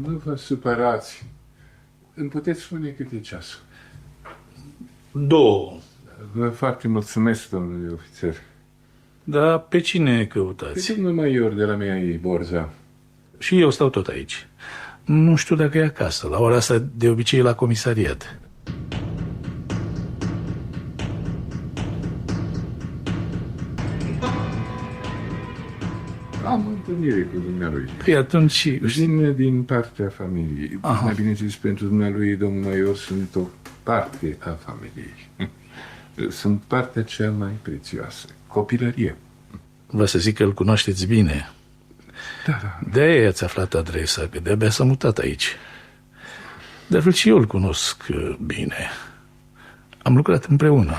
Nu vă supărați. Îmi puteți spune cât e ceasul? 2. Vă foarte mulțumesc, domnule ofițer. Dar pe cine căutați? Pe domnul major de la mea Borza. Și eu stau tot aici. Nu știu dacă e acasă. La ora asta de obicei e la comisariat. Am întâlnire cu dumnealui. Păi atunci... Vine din partea familiei. Mai bine zis, pentru dumnealui, domnul major, sunt o parte a familiei. Sunt partea cea mai prețioasă. Copilărie. Vă să zic că îl cunoașteți bine. Da. De-aia ați aflat adresa, că de-abia s-a mutat aici. De altfel și eu îl cunosc bine. Am lucrat împreună.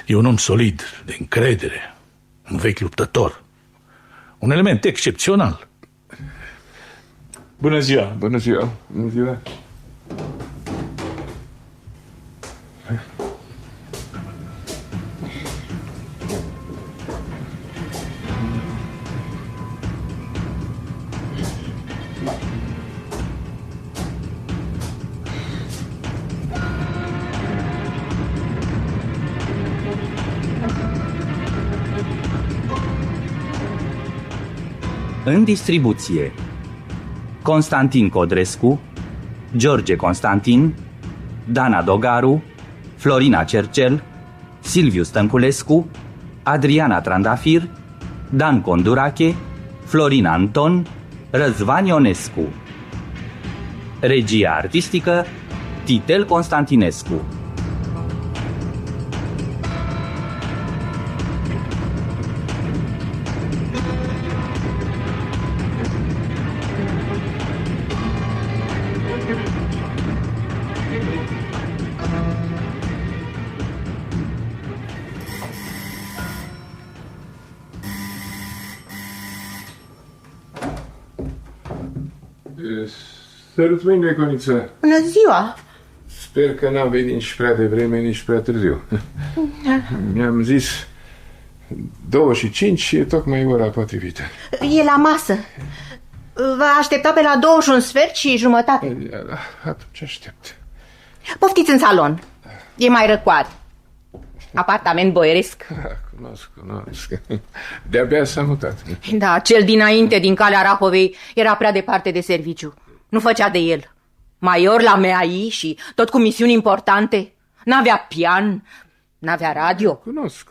E un om solid, de încredere, un vechi luptător. Un element excepțional. Bună ziua! Bună ziua! Bună ziua! În distribuție: Constantin Codrescu, George Constantin, Dana Dogaru, Florina Cercel, Silviu Stănculescu, Adriana Trandafir, Dan Condurache, Florina Anton, Răzvan Ionescu. Regia artistică: Titel Constantinescu. Sărut mâine, Coniță. Bună ziua! Sper că n-am venit nici prea devreme, nici prea târziu. Mi-am zis 2:05 și e tocmai ora potrivită. E la masă. Va aștepta pe la 2:15 Atunci aștept. Poftiți în salon. E mai răcoare. Apartament boieresc. Cunosc. De-abia s-a mutat. Da, cel dinainte, din Calea Rahovei, era prea departe de serviciu. Nu făcea de el. Major la MEAI și tot cu misiuni importante. N-avea pian, n-avea radio. Cunosc.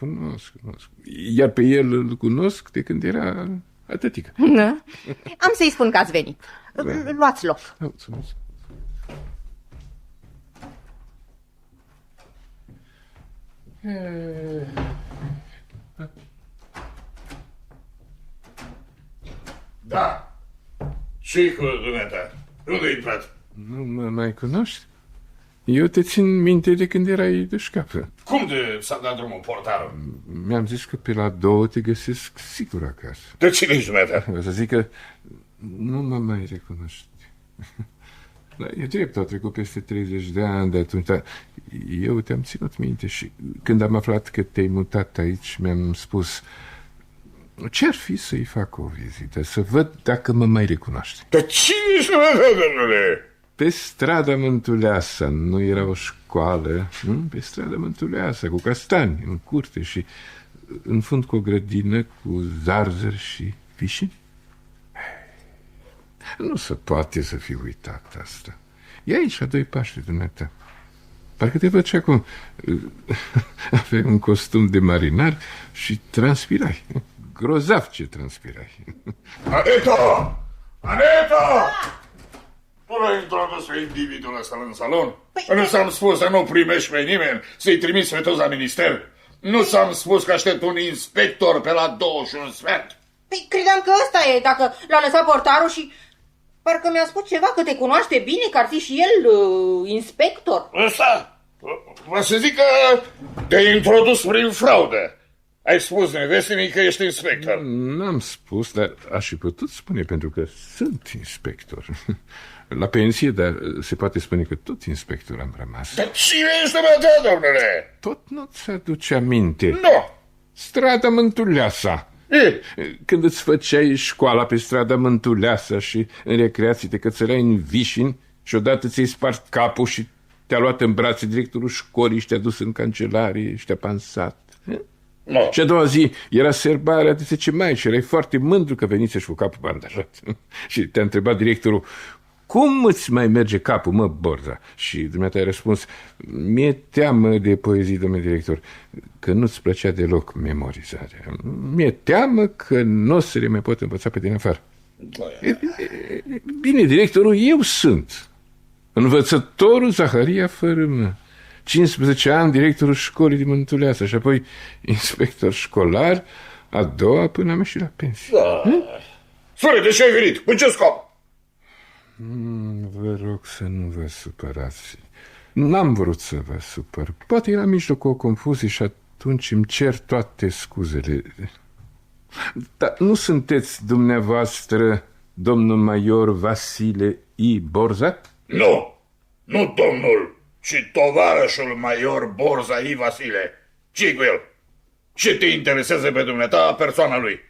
Iar pe el îl cunosc de când era atâtică. Am să-i spun că ați venit. Luați loc. Mulțumesc. Da. Și cu dumneata. Unde ai intrat? Nu mă mai cunoști? Eu te țin minte de când erai de șcapă. Cum de s-a dat drumul portarul? Mi-am zis că pe la 2 te găsesc sigur acasă. De cine ești dumneata? O să zic că nu mă mai recunoști. Da, e drept, au trecut peste 30 de ani de atunci, dar eu te-am ținut minte și când am aflat că te-ai mutat aici, mi-am spus ce-ar fi să-i fac o vizită, să văd dacă mă mai recunoaște. De cine ești dumneata, domnule? Pe strada Mântuleasa, nu era o școală, nu? Pe strada Mântuleasa, cu castani în curte și în fund cu o grădină cu zarzări și vișini. Nu se poate să fi uitat asta. E aici, la 2 pași de dumneata. Parcă te văd și acum. Aveai un costum de marinar și transpirai. Grozav ce transpirai. Aneta! Tu l-ai introdus pe individul ăsta în salon? Nu ți-am spus să nu primești pe nimeni, să-i trimiți pe toți la minister? Nu ți-am spus că aștept un inspector pe la 21:15? Păi credeam că ăsta e, dacă l-a lăsat portarul și parcă mi-a spus ceva că te cunoaște bine, că ar fi și el inspector. Ăsta? Vă să zic că te-ai introdus prin fraudă. Ai spus nevestii că ești inspector. N-am spus, dar aș fi putut spune pentru că sunt inspector. La pensie, dar se poate spune că tot inspector am rămas. Dar cine ești dumneata, domnule? Tot nu-ți aduce aminte. Nu, Strada Mântuleasa. Când îți făceai școala pe strada Mântuleasa și în recreații te cățăreai în vișini și odată ți-ai spart capul și te-a luat în brațe directorul școlii și te-a dus în cancelarie și te-a pansat. No. Și a doua zi era serbarea de 10 mai și erai foarte mândru că veniți cu capul bandajat. Și te-a întrebat directorul: cum îți mai merge capul, mă, Borza? Și dumneata ai răspuns: mi-e teamă de poezii, domnule director, că nu-ți plăcea deloc memorizarea. Mi-e teamă că nu o să le mai pot învăța pe din afară. Bine, directorul, eu sunt învățătorul Zaharia Fărâmă, 15 ani directorul școlii din Mântuleasa și apoi inspector școlar, a doua până am ieșit la pensie. Da. Sore, de ce ai venit? În ce scop? Vă rog să nu vă supărați. N-am vrut să vă supăr. Poate era în mijlocul o confuzie și atunci îmi cer toate scuzele. Dar nu sunteți dumneavoastră domnul major Vasile I. Borza? Nu, nu domnul, ci tovarășul major Borza I. Vasile. Ce-i cu el? Ce te interesează pe dumneata persoana lui?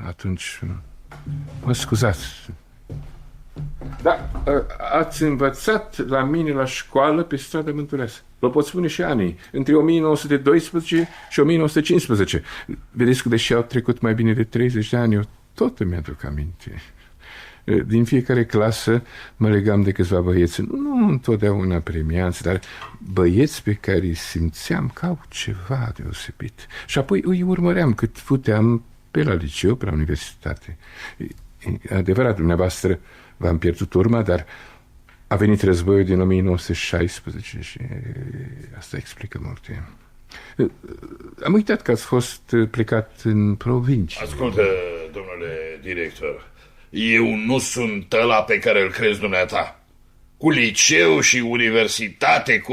Atunci, mă scuzați. Da, ați învățat la mine la școală pe strada Mântuleasa. Vă pot spune și anii, între 1912 și 1915. Vedeți că deși au trecut mai bine de 30 de ani, eu tot îmi aduc aminte. Din fiecare clasă mă legam de câțiva băieți, nu întotdeauna premianți, dar băieți pe care îi simțeam că au ceva deosebit. Și apoi îi urmăream cât puteam pe la liceu, pe la universitate. Adevărat, dumneavoastră v-am pierdut urma, dar a venit războiul din 1916 și asta explică multe. Am uitat că ați fost plecat în provincie. Ascultă, domnule director, eu nu sunt ăla pe care îl crezi dumneata. Cu liceu și universitate,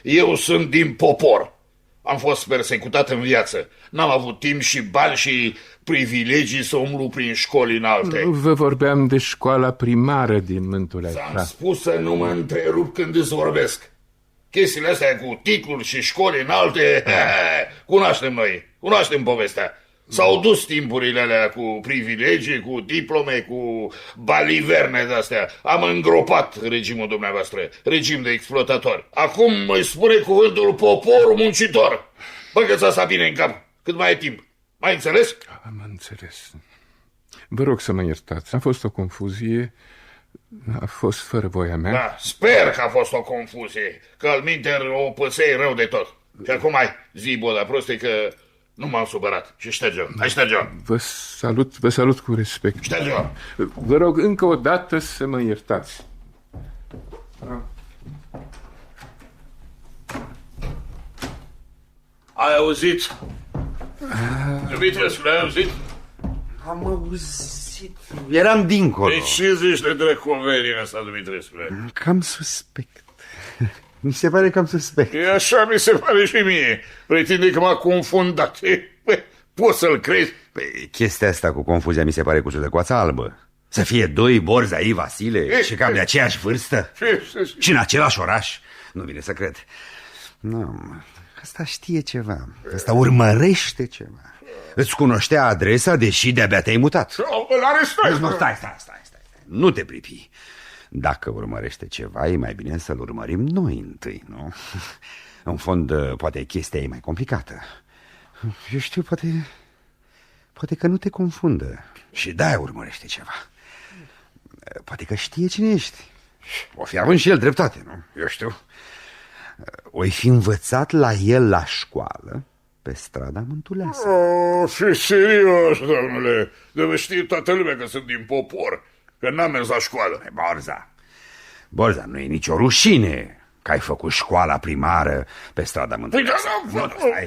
eu sunt din popor. Am fost persecutat în viață. N-am avut timp și bani și privilegii să umblu prin școli înalte. Vă vorbeam de școala primară din Mântuleasa. Ți-am spus să nu mă întrerup când îți vorbesc. Chestiile astea cu titluri și școli înalte, cunoaștem noi, cunoaștem povestea. S-au dus timpurile alea cu privilegii, cu diplome, cu baliverne de-astea. Am îngropat regimul dumneavoastră, regim de exploatatori. Acum îi spune cuvântul popor muncitor. Băgă-ți asta bine în cap, cât mai e timp. Mai înțeles? Am înțeles. Vă rog să mă iertați. A fost o confuzie, a fost fără voia mea. Da, sper că a fost o confuzie, că alminter o păsei rău de tot. Și acum ai zi, boda proste, că nu m-am supărat. Și șterge-o, hai șterge-o. Vă salut cu respect. Șterge-o. Vă rog încă o dată să mă iertați. Ai auzit? Dumitrescu, ai auzit? Am auzit. Eram dincolo. Deci ce zici de drăcoverina asta, Dumitrescu? Cam suspect. Mi se pare cam suspect. E așa mi se pare și mie. Pretinde că m-a confundat. Poți să-l crezi? Păi, chestia asta cu confuzia mi se pare cu ciudăcoața albă. Să fie doi Borza I. Vasile și cam de aceeași vârstă și în același oraș. Nu vine să cred. Nu, asta știe ceva. Asta urmărește ceva. Îți cunoștea adresa, deși de-abia te-ai mutat. Îl arestezi. Nu, stai. Nu te pripi. Dacă urmărește ceva, e mai bine să-l urmărim noi întâi, nu? În fond, poate chestia e mai complicată. Eu știu, poate că nu te confundă și de-aia urmărește ceva. Poate că știe cine ești. O fi având și el dreptate, nu? Eu știu. O-i fi învățat la el la școală pe strada Mântuleasa. Fi serios, domnule. Deve știe toată lumea că sunt din popor, că n-am mers la școală. Borza, nu e nicio rușine că ai făcut școala primară pe strada Mântuleasa.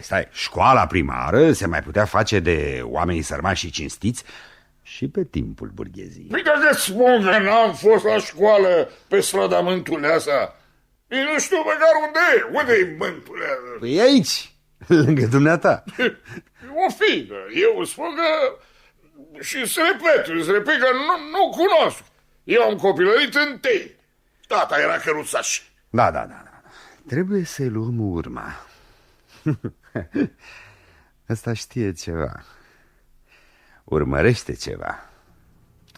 Stai. Școala primară se mai putea face de oamenii sărmani și cinstiți și pe timpul burgheziei. Păi dacă spun că n-am fost la școală pe strada Mântuleasa, eu nu știu măcar unde e. Unde-i Mântuleasa? Păi aici, lângă dumneata. O fi, eu îți spun că... Și îți repet că nu cunosc. Eu am copilărit în Tei. Tata era căruțaș. Da. Trebuie să-i luăm urma. ăsta știe ceva. Urmărește ceva.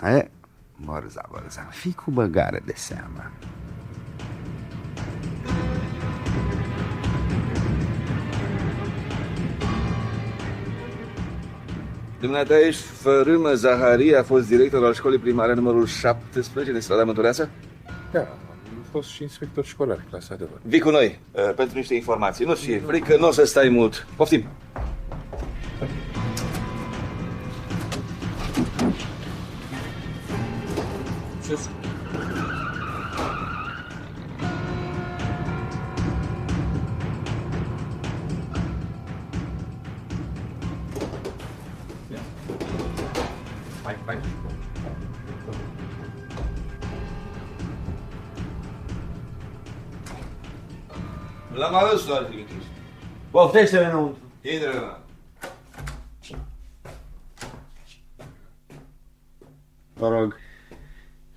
E, Borza, fii cu băgare de seamă. Dumneata ești Fărâmă Zaharie, a fost director al școlii primare numărul 17 din strada Mântuleasa? Da, am fost și inspector școlar, clasa de văd. Vii cu noi pentru niște informații. Nu-ți fie frică, nu o să stai mult. Poftim! Hai. L-am adus doar trimitis. Poftește-le înăuntru. Intră. Vă rog.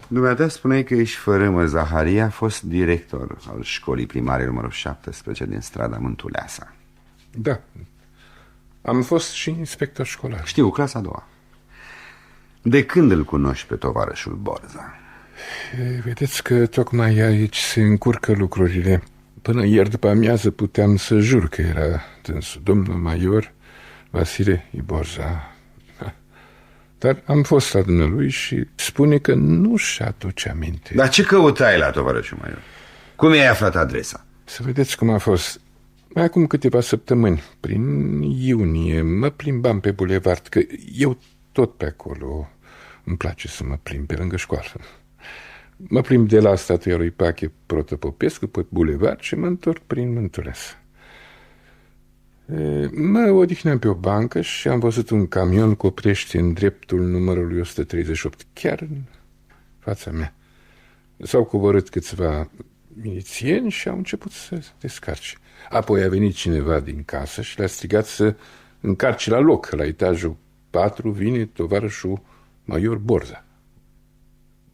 Dumneata spuneai că ești Fărâmă Zaharie, a fost director al școlii primare numărul 17 din strada Mântuleasa. Da, am fost și inspector școlar. Știu, clasa a doua. De când îl cunoști pe tovarășul Borza? Vedeți că tocmai aici se încurcă lucrurile. Până ieri după amiază puteam să jur că era dânsul, domnul major Vasile Borza. Dar am fost la dumnealui și spune că nu-și aduce aminte. Dar ce căutai la tovarășul major? Cum i-ai aflat adresa? Să vedeți cum a fost. Mai acum câteva săptămâni, prin iunie, mă plimbam pe bulevard, că eu tot pe acolo îmi place să mă plimb pe lângă școală. Mă plimb de la statuia lui Pache Protopopescu pe bulevard și mă întorc prin Mântuleasa. Mă odihneam pe o bancă și am văzut un camion că oprește în dreptul numărului 138, chiar în fața mea. S-au coborât câțiva milițieni și au început să descarce. Apoi a venit cineva din casă și le-a strigat să încarce la loc. La etajul 4 vine tovarășul major Borza.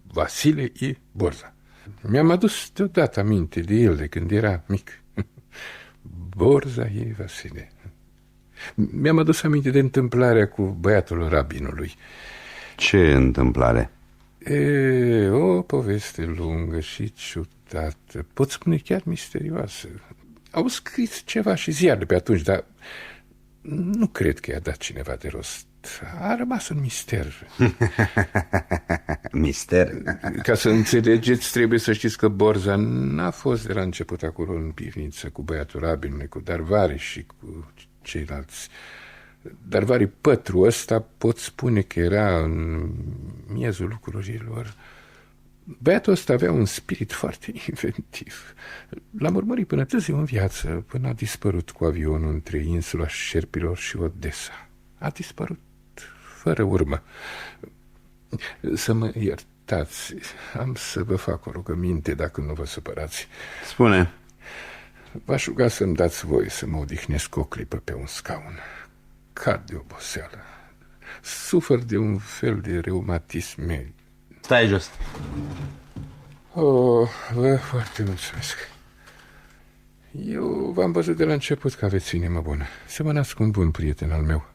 Vasile Borza. Mi-am adus deodată aminte de el de când era mic. Borza Vasile. Mi-am adus aminte de întâmplarea cu băiatul rabinului. Ce întâmplare? O poveste lungă și ciudată, pot spune chiar misterioasă. Au scris ceva și ziarele pe atunci, dar nu cred că i-a dat cineva de rost. A rămas un mister. Mister? Ca să înțelegeți, trebuie să știți că Borza n-a fost de la început acolo în pivniță cu băiatul rabinului, cu Darvari și cu ceilalți. Darvari Pătru ăsta pot spune că era în miezul lucrurilor. Băiatul ăsta avea un spirit foarte inventiv. L-am urmărit până târziu în viață, până a dispărut cu avionul între insula Șerpilor și Odessa. A dispărut fără urmă. Să mă iertați, am să vă fac o rugăminte dacă nu vă supărați. Spune. V-aș ruga să-mi dați voie să mă odihnesc o clipă pe un scaun. Cad de oboseală. Sufăr de un fel de reumatisme. Stai jos. Vă foarte mulțumesc. Eu v-am văzut de la început că aveți inimă bună. Semănați cu un bun prieten al meu,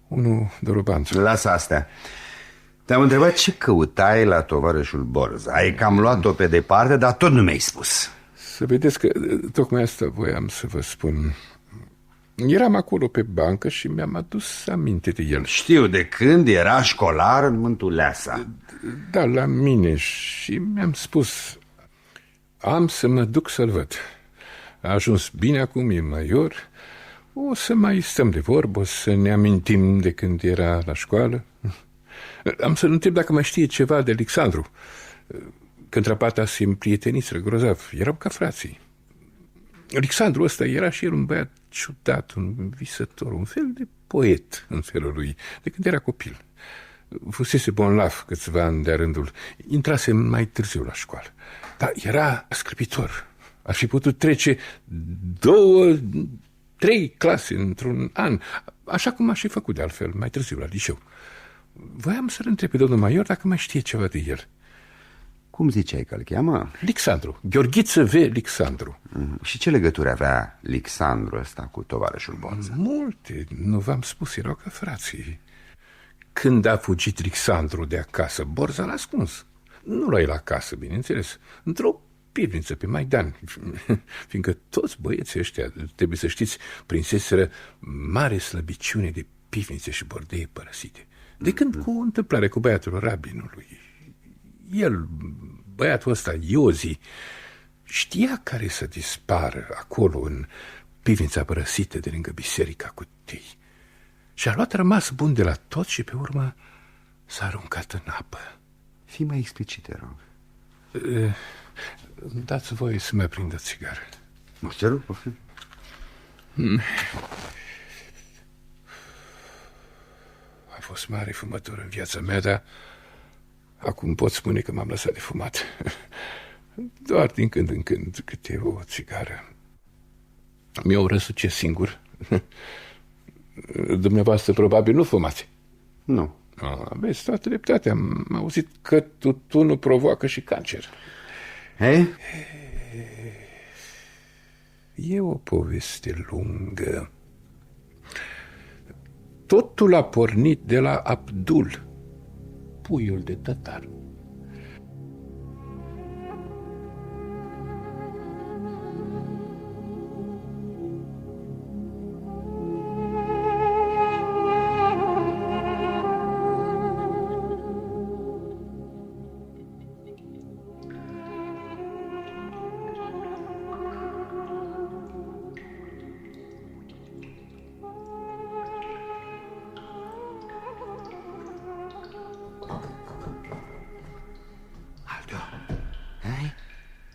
unul Dorobanțu. Lasă astea. Te-am întrebat ce căutai la tovarășul Borza. Ai cam luat-o pe departe, dar tot nu mi-ai spus. Să vedeți că tocmai asta voiam să vă spun. Eram acolo pe bancă și mi-am adus aminte de el. Știu, de când era școlar în Mântuleasa. Da, la mine. Și mi-am spus, am să mă duc să-l văd. A ajuns bine acum, e major. O să mai stăm de vorbă, o să ne amintim de când era la școală. Am să-l întreb dacă mai știe ceva de Alexandru. Când Trapata se împrieteniseră grozav, erau ca frații. Alexandru ăsta era și el un băiat ciudat, un visător, un fel de poet în felul lui, de când era copil. Fusese bonlav câțiva ani de-a rândul. Intrase mai târziu la școală. Dar era scripitor. Ar fi putut trece 2-3 clase într-un an, așa cum aș fi făcut de altfel mai târziu la liceu. Voiam să-l întreb pe domnul major dacă mai știe ceva de el. Cum ziceai că îl cheamă? Lixandru, Gheorghiță V. Lixandru. Și ce legătură avea Lixandru ăsta cu tovarășul Borza? Multe, nu v-am spus, erau ca frații. Când a fugit Lixandru de acasă, Borza l-a ascuns. Nu l-a la casă, bineînțeles, într-o pivniță pe Maidan, fiindcă toți băieții ăștia, trebuie să știți, prinseseră mare slăbiciune de pivnițe și bordeie părăsite. De când cu o întâmplare cu băiatul rabinului, el, băiatul ăsta, Iozi, știa care să dispară acolo în pivnița părăsită de lângă biserica cu tei. Și a luat rămas bun de la tot și pe urmă s-a aruncat în apă. Fii mai explicit, te rog. Dați voie să mai prind o țigară. Mă cer, poftim. A fost mare fumător în viața mea, dar acum pot spune că m-am lăsat de fumat. Doar din când în când câte o țigară. Mi-o răsuce singur. Dumneavoastră probabil nu fumați. Nu. Aveți toată dreptatea. Am auzit că tutunul provoacă și cancer. Hei? E o poveste lungă. Totul a pornit de la Abdul, puiul de tătar.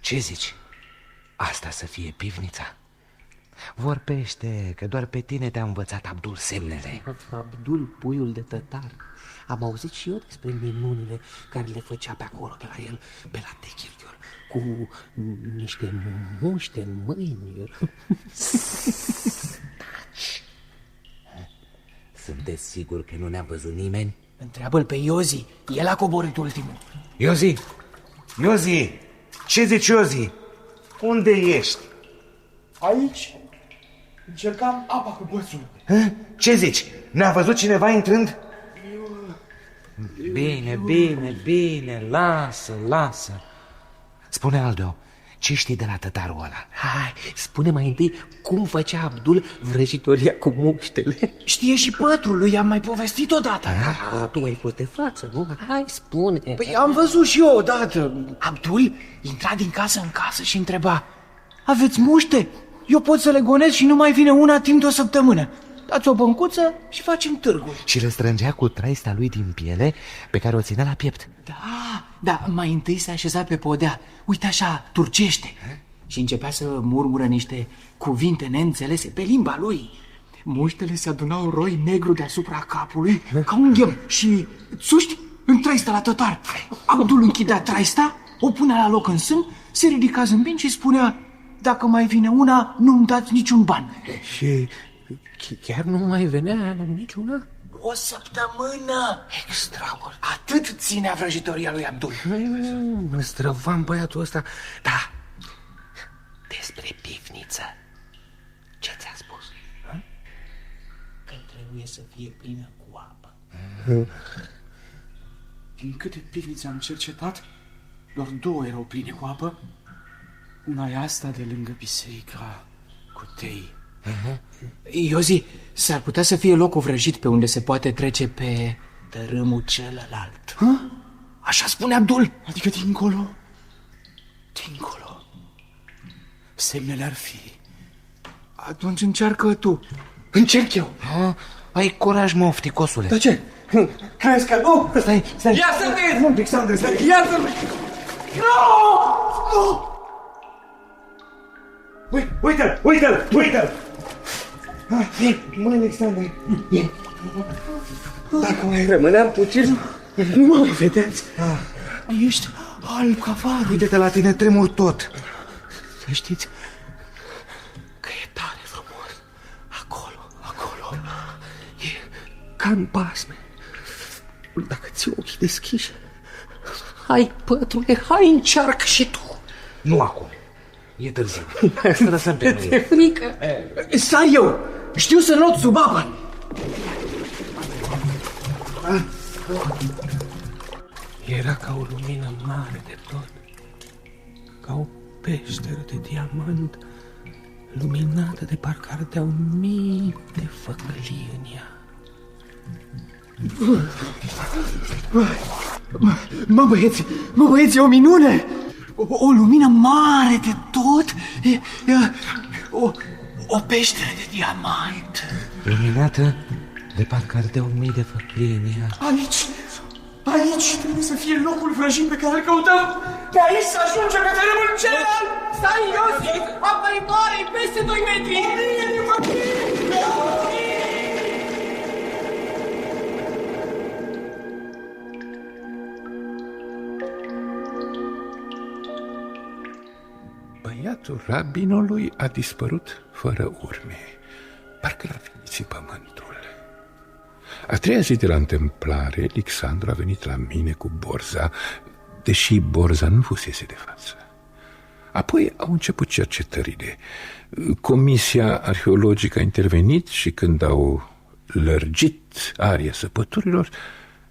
Ce zici? Asta să fie pivnița? Vorbește, că doar pe tine te-a învățat Abdul semnele. Abdul, puiul de tătar. Am auzit și eu despre minunile care le făcea pe acolo, pe la el, pe la Techirghiol, cu niște muște în mâini. Sunteți sigur că nu ne-a văzut nimeni? Întreabă-l pe Iozi, el a coborât ultimul. Iozi! Iozi! Ce zici, Iozi? Unde ești? Aici încercam apa cu bățul. Ce zici? Ne-a văzut cineva intrând? Bine, lasă. Spune, Aldo, ce știi de la tătarul ăla? Hai, spune mai întâi cum făcea Abdul vrăjitoria cu muștele. Știe și pătrul lui, am mai povestit odată. Tu ai fost de față, nu? Hai, spune. Păi am văzut și eu odată. Abdul intra din casă în casă și întreba: aveți muște? Eu pot să le gonesc și nu mai vine una timp de o săptămână. Dați o băncuță și facem târgul. Și le strângea cu traista lui din piele pe care o ținea la piept. Da, mai întâi se așeza pe podea, uite așa, turcește. Și începea să murmură niște cuvinte neînțelese pe limba lui. Muștele se adunau roi negru deasupra capului, ca un ghem, și țuști în traista la tătar. Abdul închidea traista, o punea la loc în sân, se ridica zâmbind și spunea: dacă mai vine una, nu-mi dați niciun ban. Și chiar nu mai venea niciuna? O săptămână! Extraordinar! Atât ținea vrăjitoria lui Abdul. Mă străvam băiatul ăsta. Da, despre pivniță, ce ți-a spus? Că trebuie să fie plină cu apă. Din câte pivnițe am cercetat, doar 2 erau pline cu apă. Una e asta de lângă biserica cu tei. Iozi, s-ar putea să fie locul vrăjit pe unde se poate trece pe tărâmul celălalt. Așa spune Abdul. Adică dincolo? Dincolo. Semnele ar fi. Atunci încearcă tu. Încerc eu. Ai curaj, mofticosule. Dar ce? Crezi că nu? Stai. Ia să vezi! Nu, Alexandru, stai! Ia să vezi! Nu! Uite-l! Măi, Alexandru, dacă mai rămâneam puțin, nu mă mai vedeați. Ești alb ca vadă. Uite-te la tine, tremur tot. Să știți că e tare frumos. Acolo. E ca în basme. Dacă ți ochii deschiși, Hai, pătrule, hai, încearcă și tu. Nu acum. E târziu. Să lăsăm pe noi. Te frică? Stai eu. Știu să not sub apă. Era ca o lumină mare de tot, ca o peșteră de diamant, luminată de parcă ardeau mii de făcălii în ea. Mă, băieți, e o minune! O lumină mare de tot, o peșteră de diamant. Luminată de parcă ardeau mii de făcălii în ea. Aici trebuie să fie locul vrăjit pe care îl căutăm. Pe aici să ajungem pe terenul celălalt. Stai, Iosif, apa e mare, peste 2 metri. Băiatul rabinului a dispărut fără urme, parcă l-ar fi nițit pământul. A treia zi de la întâmplare, Alexandru a venit la mine cu Borza, deși Borza nu fusese de față. Apoi au început cercetările. Comisia arheologică a intervenit și când au lărgit aria săpăturilor,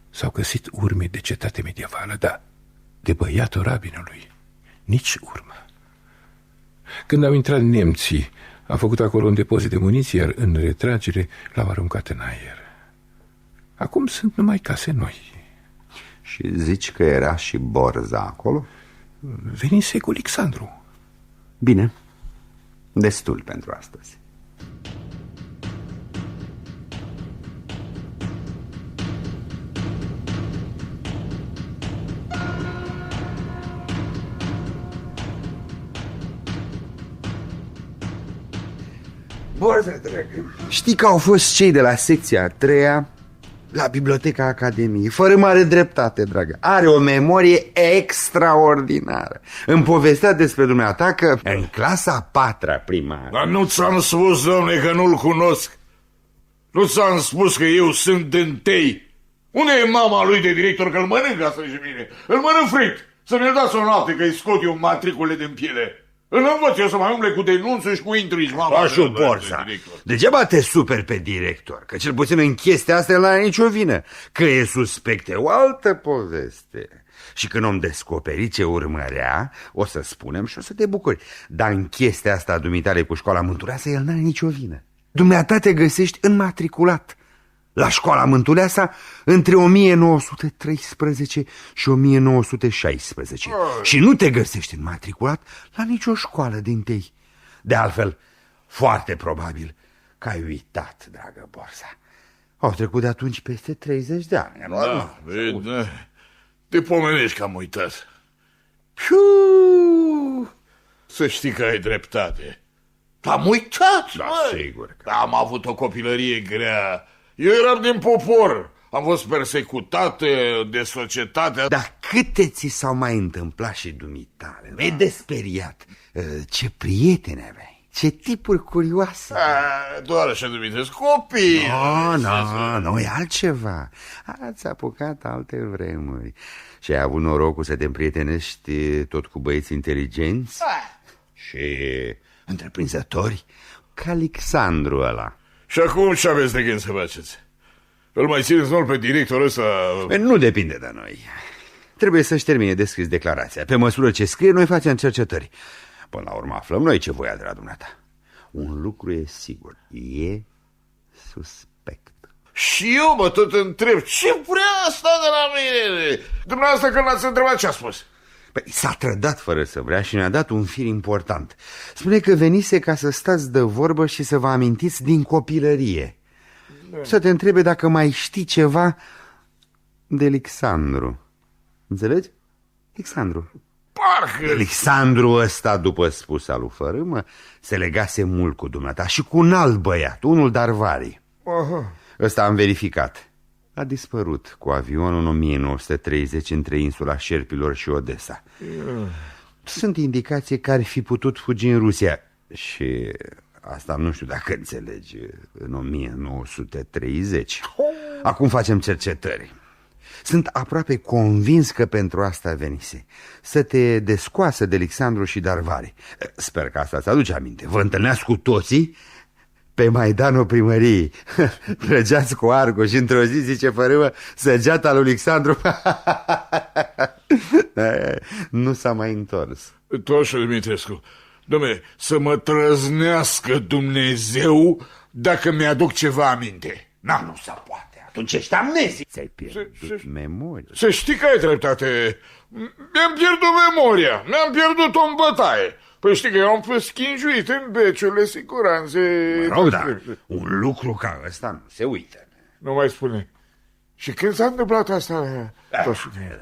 s-au găsit urme de cetate medievală, dar de băiatul rabinului nici urmă. Când au intrat nemții, au făcut acolo un depozit de muniție, iar în retragere l-au aruncat în aer. Acum sunt numai case noi. Și zici că era și Borza acolo? Venise cu Alexandru. Bine, destul pentru astăzi. Borza, dragă, știi că au fost cei de la secția a 3-a la Biblioteca Academiei, fără mare dreptate, dragă. Are o memorie extraordinară. Îmi povestea despre dumneata că în clasa 4-a primară. Dar nu ți-am spus, domne, că nu-l cunosc. Nu ți-am spus că eu sunt dântei. Unde e mama lui de director, că îl mănânc asta și mine? Îl mănânc frit. Să ne-l dați o noapte, că-i scot eu matricule din piele. Îl învăț eu să mai umble cu denunțuri și cu intrigi, mama. Așa, Borza, degeaba te superi pe director, că cel puțin în chestia asta nu are nicio vină. Că e suspect e o altă poveste. Și când om descoperi ce urmărea, o să spunem și o să te bucuri. Dar în chestia asta a dumitare cu școala Mântuleasa, el n-are nicio vină. Dumneata te găsești înmatriculat la școala Mântuleasa între 1913 și 1916 și nu te găsești înmatriculat la nicio școală dintâi. De altfel, foarte probabil că ai uitat, dragă Borza. Au trecut de atunci peste 30 de ani. Da, bine. Te pomenești că am uitat. Să știi că ai dreptate. Am uitat, da, sigur că... Am avut o copilărie grea. Eu eram din popor. Am fost persecutat de societate. Dar câte ți s-au mai întâmplat și dumitale? E desperiat. Ce prieteni aveai, ce tipuri curioase. Doar așa dumitesc copii. Nu, e altceva. Ați apucat alte vremuri și ai avut norocul să te împrietenești tot cu băieți inteligenți și întreprinzători ca Alexandru ăla. Și acum ce aveți de gând să faceți? Îl mai țineți mult pe directorul ăsta? Nu depinde de noi. Trebuie să-și termine de scris declarația. Pe măsură ce scrie, noi facem cercetări. Până la urmă aflăm noi ce voia de la dumneata. Un lucru e sigur. E suspect. Și eu mă tot întreb, ce vrea asta de la mine? Dumneavoastră când l-ați întrebat ce a spus? Păi s-a trădat fără să vrea și ne-a dat un fir important. Spune că venise ca să stați de vorbă și să vă amintiți din copilărie. Să te întrebe dacă mai știi ceva de Alexandru. Înțelegi? Alexandru. Parcă... Alexandru ăsta, după spusa lui Fărâmă, se legase mult cu dumneata și cu un alt băiat, unul Darvari. Ăsta am verificat. A dispărut cu avionul în 1930 între insula Șerpilor și Odessa. Sunt indicații că ar fi putut fugi în Rusia. Și asta nu știu dacă înțelegi, în 1930. Acum facem cercetări. Sunt aproape convins că pentru asta venise, să te descoasă de Alexandru și Darvari. Sper că asta ți-aduce aminte. Vă întâlneați cu toții pe Maidanul primăriei. Trăgeați cu arcul și într-o zi, zice Fărâmă, săgeata lui Alexandru nu s-a mai întors. Toașă, Dumitrescu, dom'le, să mă trăznească Dumnezeu dacă mi-aduc ceva aminte. Nu se poate, atunci ești amnezic. Ți-ai pierdut memoria. Să știi că ai dreptate. Mi-am pierdut memoria, mi-am pierdut-o în bătaie. Păi știi că eu am fost schinjuit în beciurile siguranțe. Mă rog, dar un lucru ca ăsta nu se uită. Nu mai spune. Și când s-a întâmplat asta?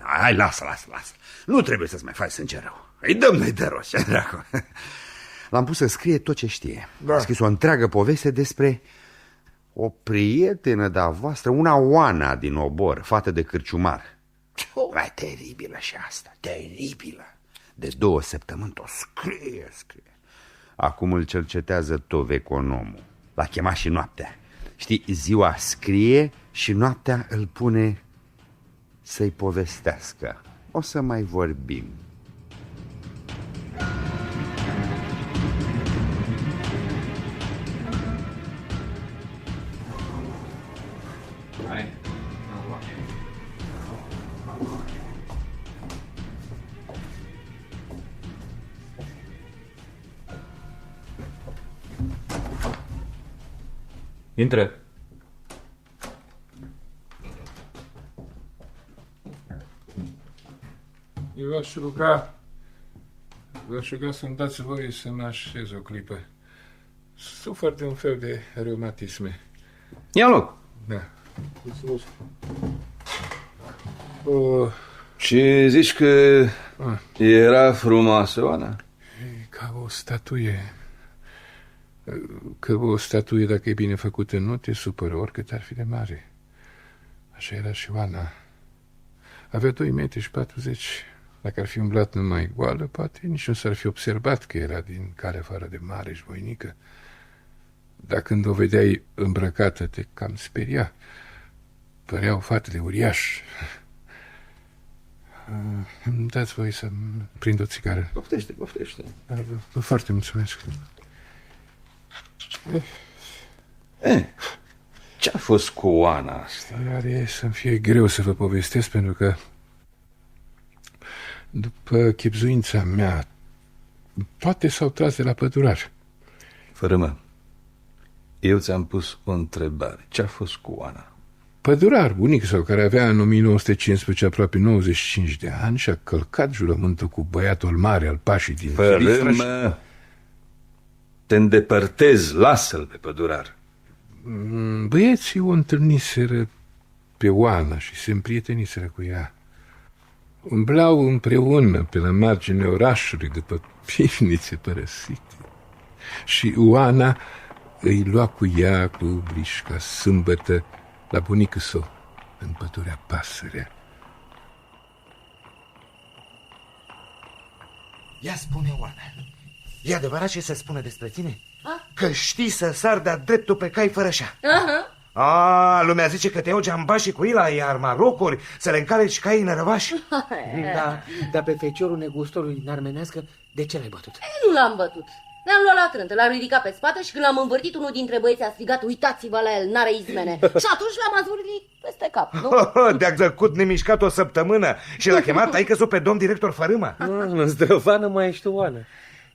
Hai, lasă. Nu trebuie să-ți mai faci sânge rău. Îi dăm noi de rost, ce dracu. L-am pus să scrie tot ce știe. A scris o întreagă poveste despre o prietenă de-a voastră, una Oana din Obor, fată de cârciumar. Mai teribilă și asta, teribilă. De 2 săptămâni tot scrie. Acum îl cercetează tot economul. L-a chemat și noaptea. Știi, ziua scrie și noaptea îl pune să-i povestească. O să mai vorbim. Intră. Eu v-aș ruga să-mi dați voie să mă așez o clipă. Sufăr de un fel de reumatisme. Ia loc. Da. Și zici că era frumoasă, Oana? Ca o statuie. Că o statuie, dacă e bine făcută, nu te supără, oricât ar fi de mare. Așa era și Oana. Avea 2,40 metri. Dacă ar fi umblat numai goală, poate nici nu s-ar fi observat că era din care afară de mare și voinică. Dar când o vedeai îmbrăcată, te cam speria. Părea o fată de uriaș. Îmi dați voi să prind o țigară. Poftește. Vă foarte mulțumesc. Ce-a fost cu Oana asta? Are să-mi fie greu să vă povestesc, pentru că după chibzuința mea, toate s-au tras de la pădurar. Fărâmă, eu ți-am pus o întrebare. Ce-a fost cu Oana? Pădurar, bunicul său, care avea în 1915 aproape 95 de ani, și-a călcat jurământul cu băiatul mare al pașii din Fărâmă, te îndepărtezi, lasă-l pe pădurar. Băieții o întâlniseră pe Oana și se împrieteniseră cu ea. Umblau împreună pe la marginea orașului după pivnițe părăsite. Și Oana îi lua cu ea cu Brișca sâmbătă la bunicul său în pădurea Pasărea. Ia spune, Oana, e adevărat ce se spune despre tine? Că știi să sar de-a dreptul pe cai fără șa. Lumea zice că te iau geambașii cu ila, iar marocuri să le încaleci caii nărăvași. Dar pe feciorul negustorului din armenească, de ce l-ai bătut? Nu l-am bătut. Ne-am luat la trântă, l-am ridicat pe spate și când l-am învârtit, unul dintre băieți a strigat: uitați-vă la el, n-are izmene. Și atunci l-am azvârlit peste cap, nu? De-a zăcut nemișcat o săptămână și l-a chemat taică-su pe domn director Fărâma. Nu zdrăvană mai ești, Oana.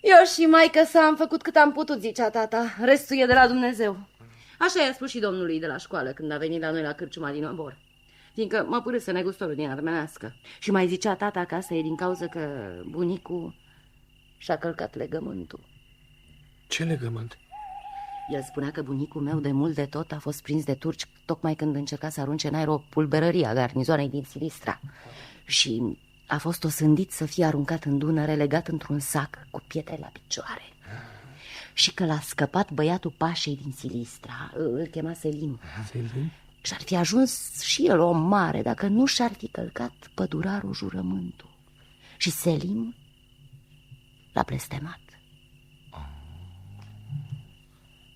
Eu și maică sa am făcut cât am putut, zicea tata. Restul e de la Dumnezeu. Așa i-a spus și domnului de la școală când a venit la noi la cârciuma din Obor. Fiindcă mă părâse negustorul din armenească. Și mai zicea tata că asta e din cauza că bunicul și-a călcat legământul. Ce legământ? El spunea că bunicul meu de mult de tot a fost prins de turci tocmai când încerca să arunce în aer o pulberărie a garnizoanei din Silistra. Și a fost osândit să fie aruncat în Dunăre, legat într-un sac cu pietre la picioare. Și că l-a scăpat băiatul pașei din Silistra, îl chema Selim. Selim? Și-ar fi ajuns și el om mare dacă nu și-ar fi călcat pădurarul jurământul. Și Selim l-a blestemat.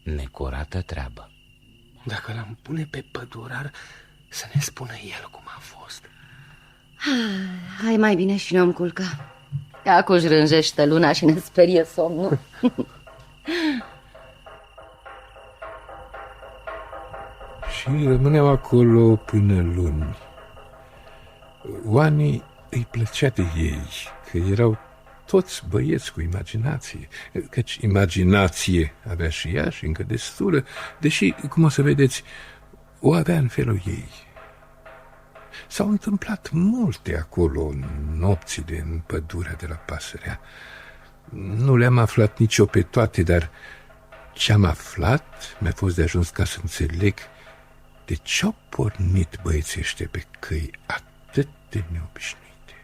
Necurată treabă. Dacă l-am pune pe pădurar, Să ne spună el cum a fost. Hai mai bine și ne-am culca. Acum își rânjește luna și ne sperie somnul. Și rămâneau acolo până luni. Oanii îi plăcea de ei, că erau toți băieți cu imaginație, căci imaginație avea și ea și încă destulă, deși, cum o să vedeți, o avea în felul ei. S-au întâmplat multe acolo în nopțile în pădurea de la Pasărea. Nu le-am aflat nicio pe toate, dar ce-am aflat mi-a fost de ajuns ca să înțeleg de ce-au pornit băieții ăștia pe căi atât de neobișnuite.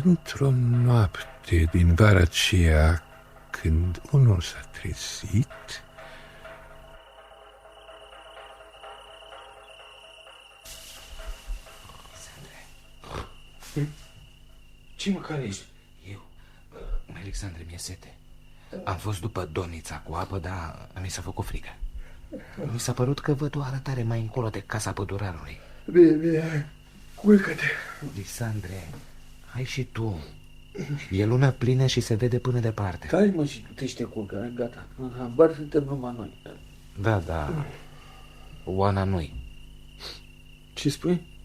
Într-o noapte din vara aceea, când unul s-a trezit, Ce măcar ești? Eu, Alexandre, mi-e sete. Am fost după donița cu apă, dar mi s-a făcut frică. Mi s-a părut că văd o arătare mai încolo de casa pădurarului. Bine, culcă-te. Alexandre, hai și tu. E luna plină și se vede până departe. Stai mă și te știi culcă, gata. Bar suntem numai noi. Da. Oana nu-i. Ce spui?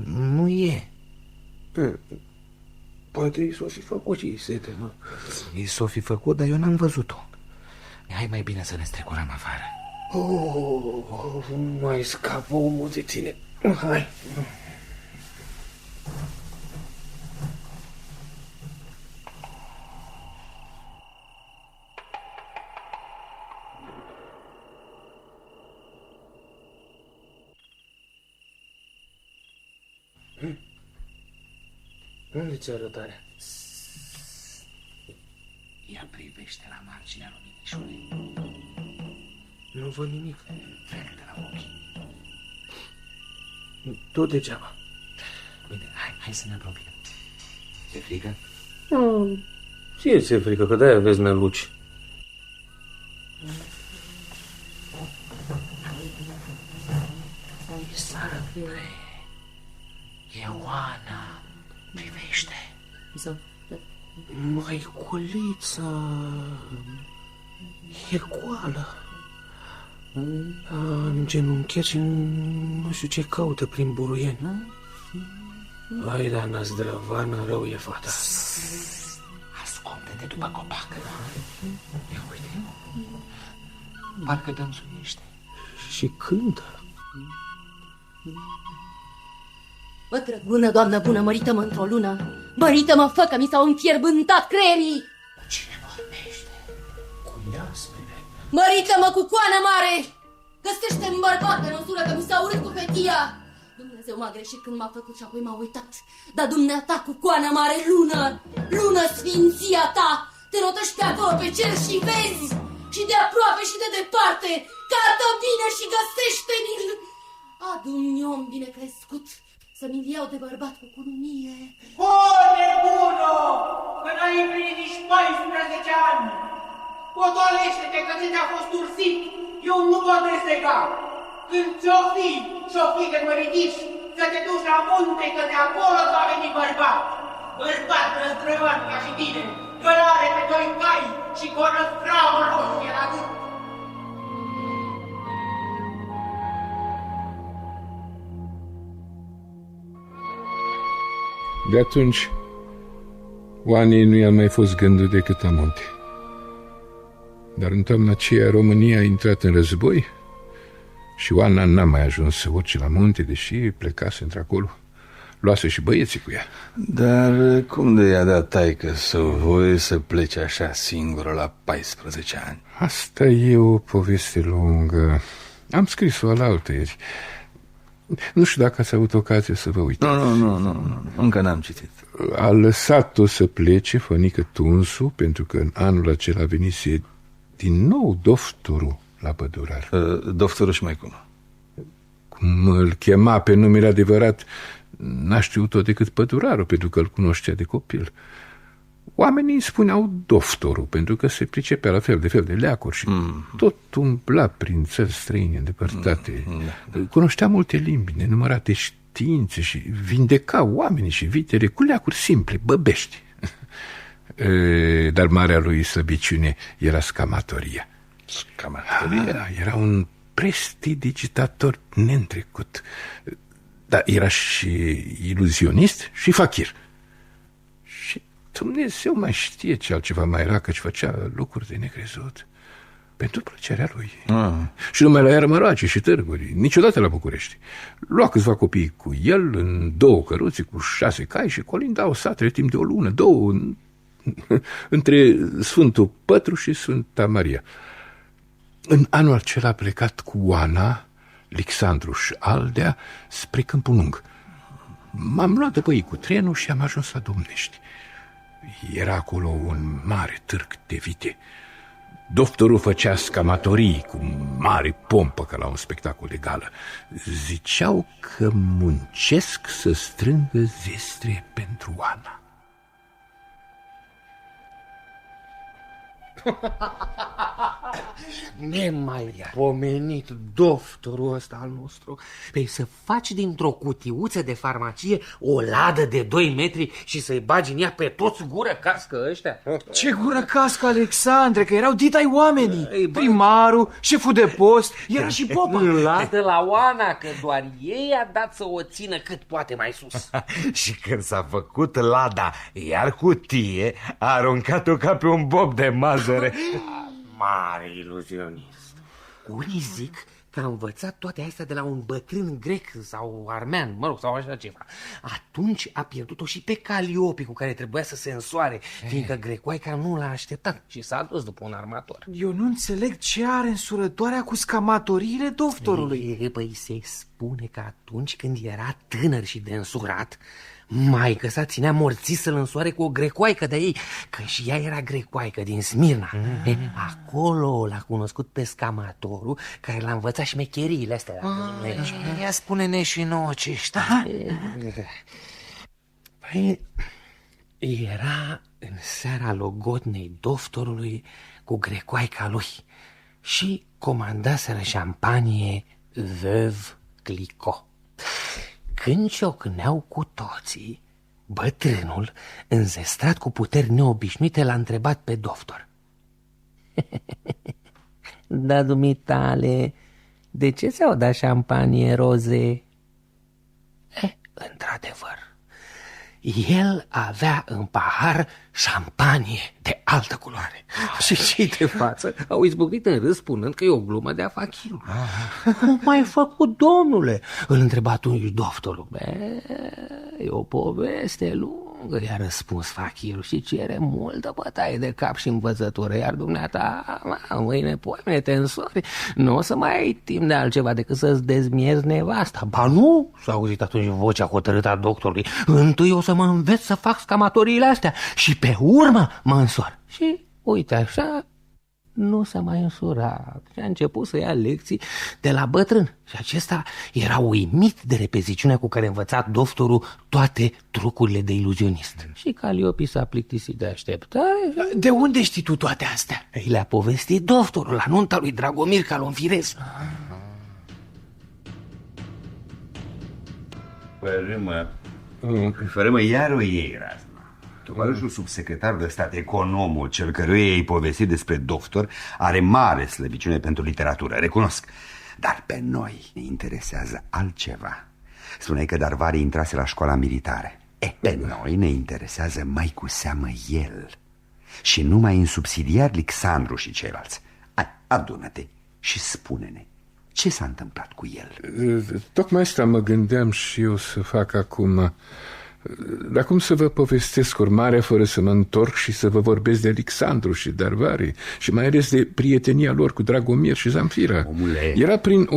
Nu e. Poate i s-o fi făcut și sete, mă. I s-o fi făcut, dar eu n-am văzut-o. Hai mai bine să ne strecurăm afară. Nu mai scapă omul de tine. Hai. Unde ți-a arătarea? Ea privește la marginea luminișului. Nu văd nimic. Pleacă de la ochi. Tot degeaba. Bine, hai să ne apropiem. Ți-e frică? Ție ți-e frică, că de-aia vezi năluci. Sară, e Oana. Privește. Măiculița e goală. Îngenunchiat și nu știu ce caută prin buruieni. Hai, da, năzdrăvană, rău e fata. Ascunde-te după copac. Ia uite, parcă dănțuiește. Și cântă. Bă, drăgună, doamnă bună, mărită-mă într-o lună. Mărită-mă, fă, că mi s-au înfierbântat creierii. Cine vorbește? Cu iasmele. Mărită-mă cu coană mare. Găsește-mi bărbat pe măsură că mi s-a urât cu fetia. Dumnezeu m-a greșit când m-a făcut și apoi m-a uitat. Dar dumneata cu coană mare, lună, lună, sfinția ta, te rotești pe acolo pe cer și vezi, și de aproape și de departe, cată bine și găsește-mi-l. Adu-mi om bine crescut, să-mi-l iau de bărbat cu cununie. O, nebună, că n-ai împlinit nici 14 ani. Potolește-te că ți-a fost ursit, eu nu pot destega. Când ți-o fi de mă ridici, să te duci la munte, că de acolo va veni bărbat. Bărbat răzdrăvat ca și tine, călare pe 2 cai și cu o răstramă roșie la gât. De atunci, oanii nu i-a mai fost gândul decât la munte. Dar în toamna aceea România a intrat în război și Oana n-a mai ajuns să urce la munte, deși plecase într-acolo. Luase și băieții cu ea. Dar cum de i-a dat taică-s voie să plece așa singură la 14 ani? Asta e o poveste lungă. Am scris-o alaltăieri. Nu știu dacă ați avut ocazia să vă uitați. Nu, încă n-am citit. A lăsat-o să plece fănică Tunsu, pentru că în anul acela venise din nou doftorul la pădurar. Doftorul și mai cum? Cum îl chema pe numele adevărat, n-a știut-o decât pădurarul, pentru că îl cunoștea de copil. oamenii îi spuneau Doftorul, pentru că se pricepea la fel de leacuri și tot umbla prin țări străine îndepărtate. Cunoștea multe limbi, nenumărate științe și vindeca oamenii și vitele cu leacuri simple, băbești. Dar marea lui slăbiciune era scamatoria. Scamatoria? Era un prestidigitator neîntrecut. Dar era și iluzionist și fachir. Și Dumnezeu mai știe ce altceva mai era, căci făcea lucruri de necrezut pentru plăcerea lui. Și numai la iarmărace și târguri, niciodată la București. Lua câțiva copii cu el în 2 căruțe cu 6 cai și colindau satele timp de o lună, 2, între Sfântul Pătru și Sfânta Maria. În anul acela a plecat cu Oana, Alexandru și Aldea spre Câmpul Lung. M-am luat după ei cu trenul și am ajuns la Domnești. Era acolo un mare târg de vite. Doftorul făcea scamatorii cu mare pompă ca la un spectacol de gală. Ziceau că muncesc să strângă zestre pentru Oana. Nemaipomenit Doftorul ăsta al nostru. Păi să faci dintr-o cutiuță de farmacie o ladă de 2 metri și să-i bagi în ea pe toți gură cască ăștia? Ce gură cască, Alexandre, că erau ditai oamenii. Primarul, șeful de post, era și popa. Ladă la Oana, că doar ei a dat să o țină cât poate mai sus. Și când s-a făcut lada, iar cutie, a aruncat-o ca pe un bob de mazăre. Mare iluzionist. Unii zic că a învățat toate astea de la un bătrân grec sau armean, mă rog, sau așa ceva. Atunci a pierdut-o și pe Caliopi, cu care trebuia să se însoare, fiindcă grecoaica nu l-a așteptat și s-a dus după un armator. Eu nu înțeleg ce are însurătoarea cu scamatoriile Doftorului. Păi se spune că atunci când era tânăr și de însurat, maică sa ținea morții să-l însoare cu o grecoaică de ei, că și ea era grecoaică din Smirna. Acolo l-a cunoscut pe scamatorul, care l-a învățat șmecheriile astea. Ia spune-ne și nouă ce știi. Păi, era în seara logodnei Doftorului cu grecoaica lui și comandaseră șampanie Veuve Clicquot. Când ciocneau cu toții, bătrânul, înzestrat cu puteri neobișnuite, l-a întrebat pe Doftor. Da, dumitale, de ce ți-au dat șampanie roze? Într-adevăr, el avea în pahar șampanie de altă culoare. Și cei de față au izbucnit în râs spunând că e o glumă de-a fachirului. Cum ai făcut, domnule? Îl întreba atunci Doftorul. E o poveste lungă, i-a răspuns fachirul, și cere multă bătaie de cap și învățătură, iar dumneata, mâine, poimine, te însori, nu o să mai ai timp de altceva decât să-ți dezmiezi nevasta. Ba nu, s-a auzit atunci vocea hotărâtă a doctorului, întâi o să mă înveț să fac scamatoriile astea și pe urmă mă însor. Și uite așa, nu s-a mai însurat și a început să ia lecții de la bătrân. Și acesta era uimit de repeziciunea cu care învăța Doftorul toate trucurile de iluzionist. Și Caliopi s-a plictisit de așteptare. De unde știi tu toate astea? Ei, le-a povestit Doftorul la nunta lui Dragomir Calonfirez. Fărâmă, iar o iei razna. Tovarășul subsecretar de stat, economul, cel căruia ei povestit despre Doftor, are mare slăbiciune pentru literatură, recunosc. Dar pe noi ne interesează altceva. Spuneai că Darvari intrase la școala militară. Pe noi ne interesează mai cu seamă el. Și numai în subsidiar Alexandru și ceilalți. Adună-te și spune-ne ce s-a întâmplat cu el. Tocmai asta mă gândeam și eu să fac acum. Dar cum să vă povestesc urmarea fără să mă întorc și să vă vorbesc de Alexandru și Darvari și mai ales de prietenia lor cu Dragomir și Zamfira? Omule. Era prin 1929-30.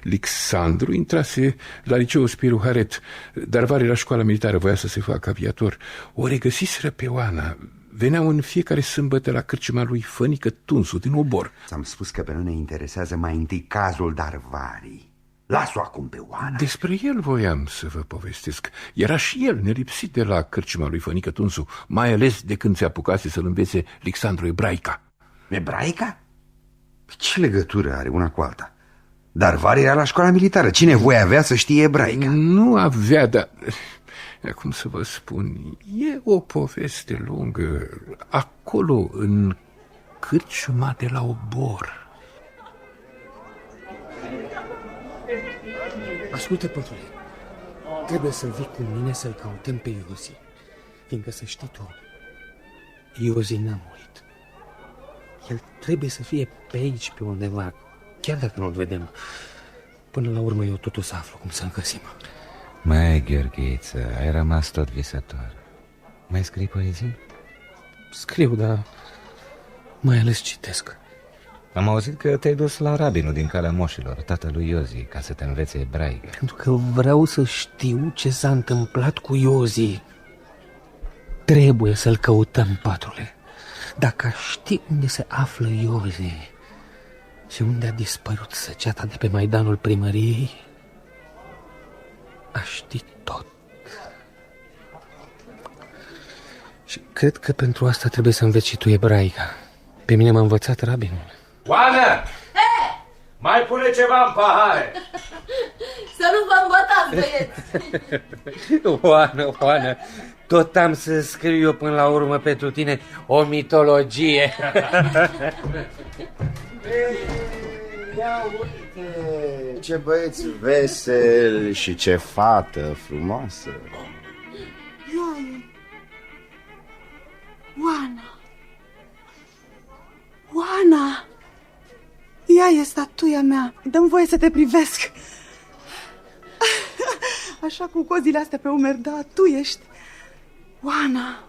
Alexandru intrase la liceul Spiru Haret. Darvari la școala militară, voia să se facă aviator. O regăsiseră pe Oana. Veneau în fiecare sâmbătă la cârciuma lui Fănică Tunsu din Obor. Ți-am spus că pe noi ne interesează mai întâi cazul Darvari. Las-o acum pe Oana. Despre el voiam să vă povestesc. Era și el nelipsit de la cârciuma lui Fănică Tunsu, mai ales de când se apucase să-l învețe Alexandru Ebraica. Ebraica? Ce legătură are una cu alta? Dar Var era la școala militară. Cine voi avea să știe ebraica? Nu avea, dar... Cum să vă spun, e o poveste lungă. Acolo, în cârciuma de la Obor. Ascultă, pătrule, trebuie să vii cu mine să-l căutăm pe Iozi. Fiindcă, să știi tu, Iozi n-a murit. El trebuie să fie pe aici, pe undeva, chiar dacă nu-l vedem. Până la urmă eu tot o să aflu cum să-l găsim. Mai, Gheorghiță, ai rămas tot visător. Mai scrii poezii? Scriu, dar mai ales citesc. Am auzit că te-ai dus la rabinul din Calea Moșilor, tatălui Iozi, ca să te învețe ebraică. Pentru că vreau să știu ce s-a întâmplat cu Iozi. Trebuie să-l căutăm, patrule. Dacă aș ști unde se află Iozi și unde a dispărut săgeata de pe Maidanul primăriei, aș ști tot. Și cred că pentru asta trebuie să înveți și tu ebraica. Pe mine m-a învățat rabinul. Oană! Mai pune ceva în pahare! Să nu vă îmbătați, băieți! Oană, tot am să scriu eu până la urmă pentru tine o mitologie. Ia uite, ce băieți veseli și ce fată frumoasă. Iaie, Oana, Oana, ea e statuia mea, dă-mi voie să te privesc. Așa cu cozile astea pe umeri, da, tu ești. Oana,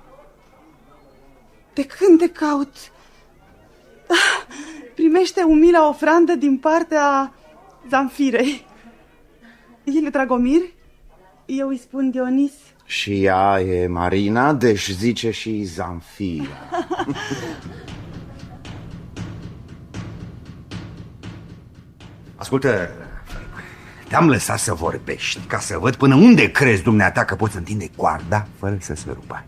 de când te caut? Primește umila ofrandă din partea Zamfirei. El e Dragomir, eu îi spun Dionis. Și ea e Marina, deci zice și Zamfira. Ascultă, te-am lăsat să vorbești ca să văd până unde crezi dumneata că poți întinde coarda fără să se rupă.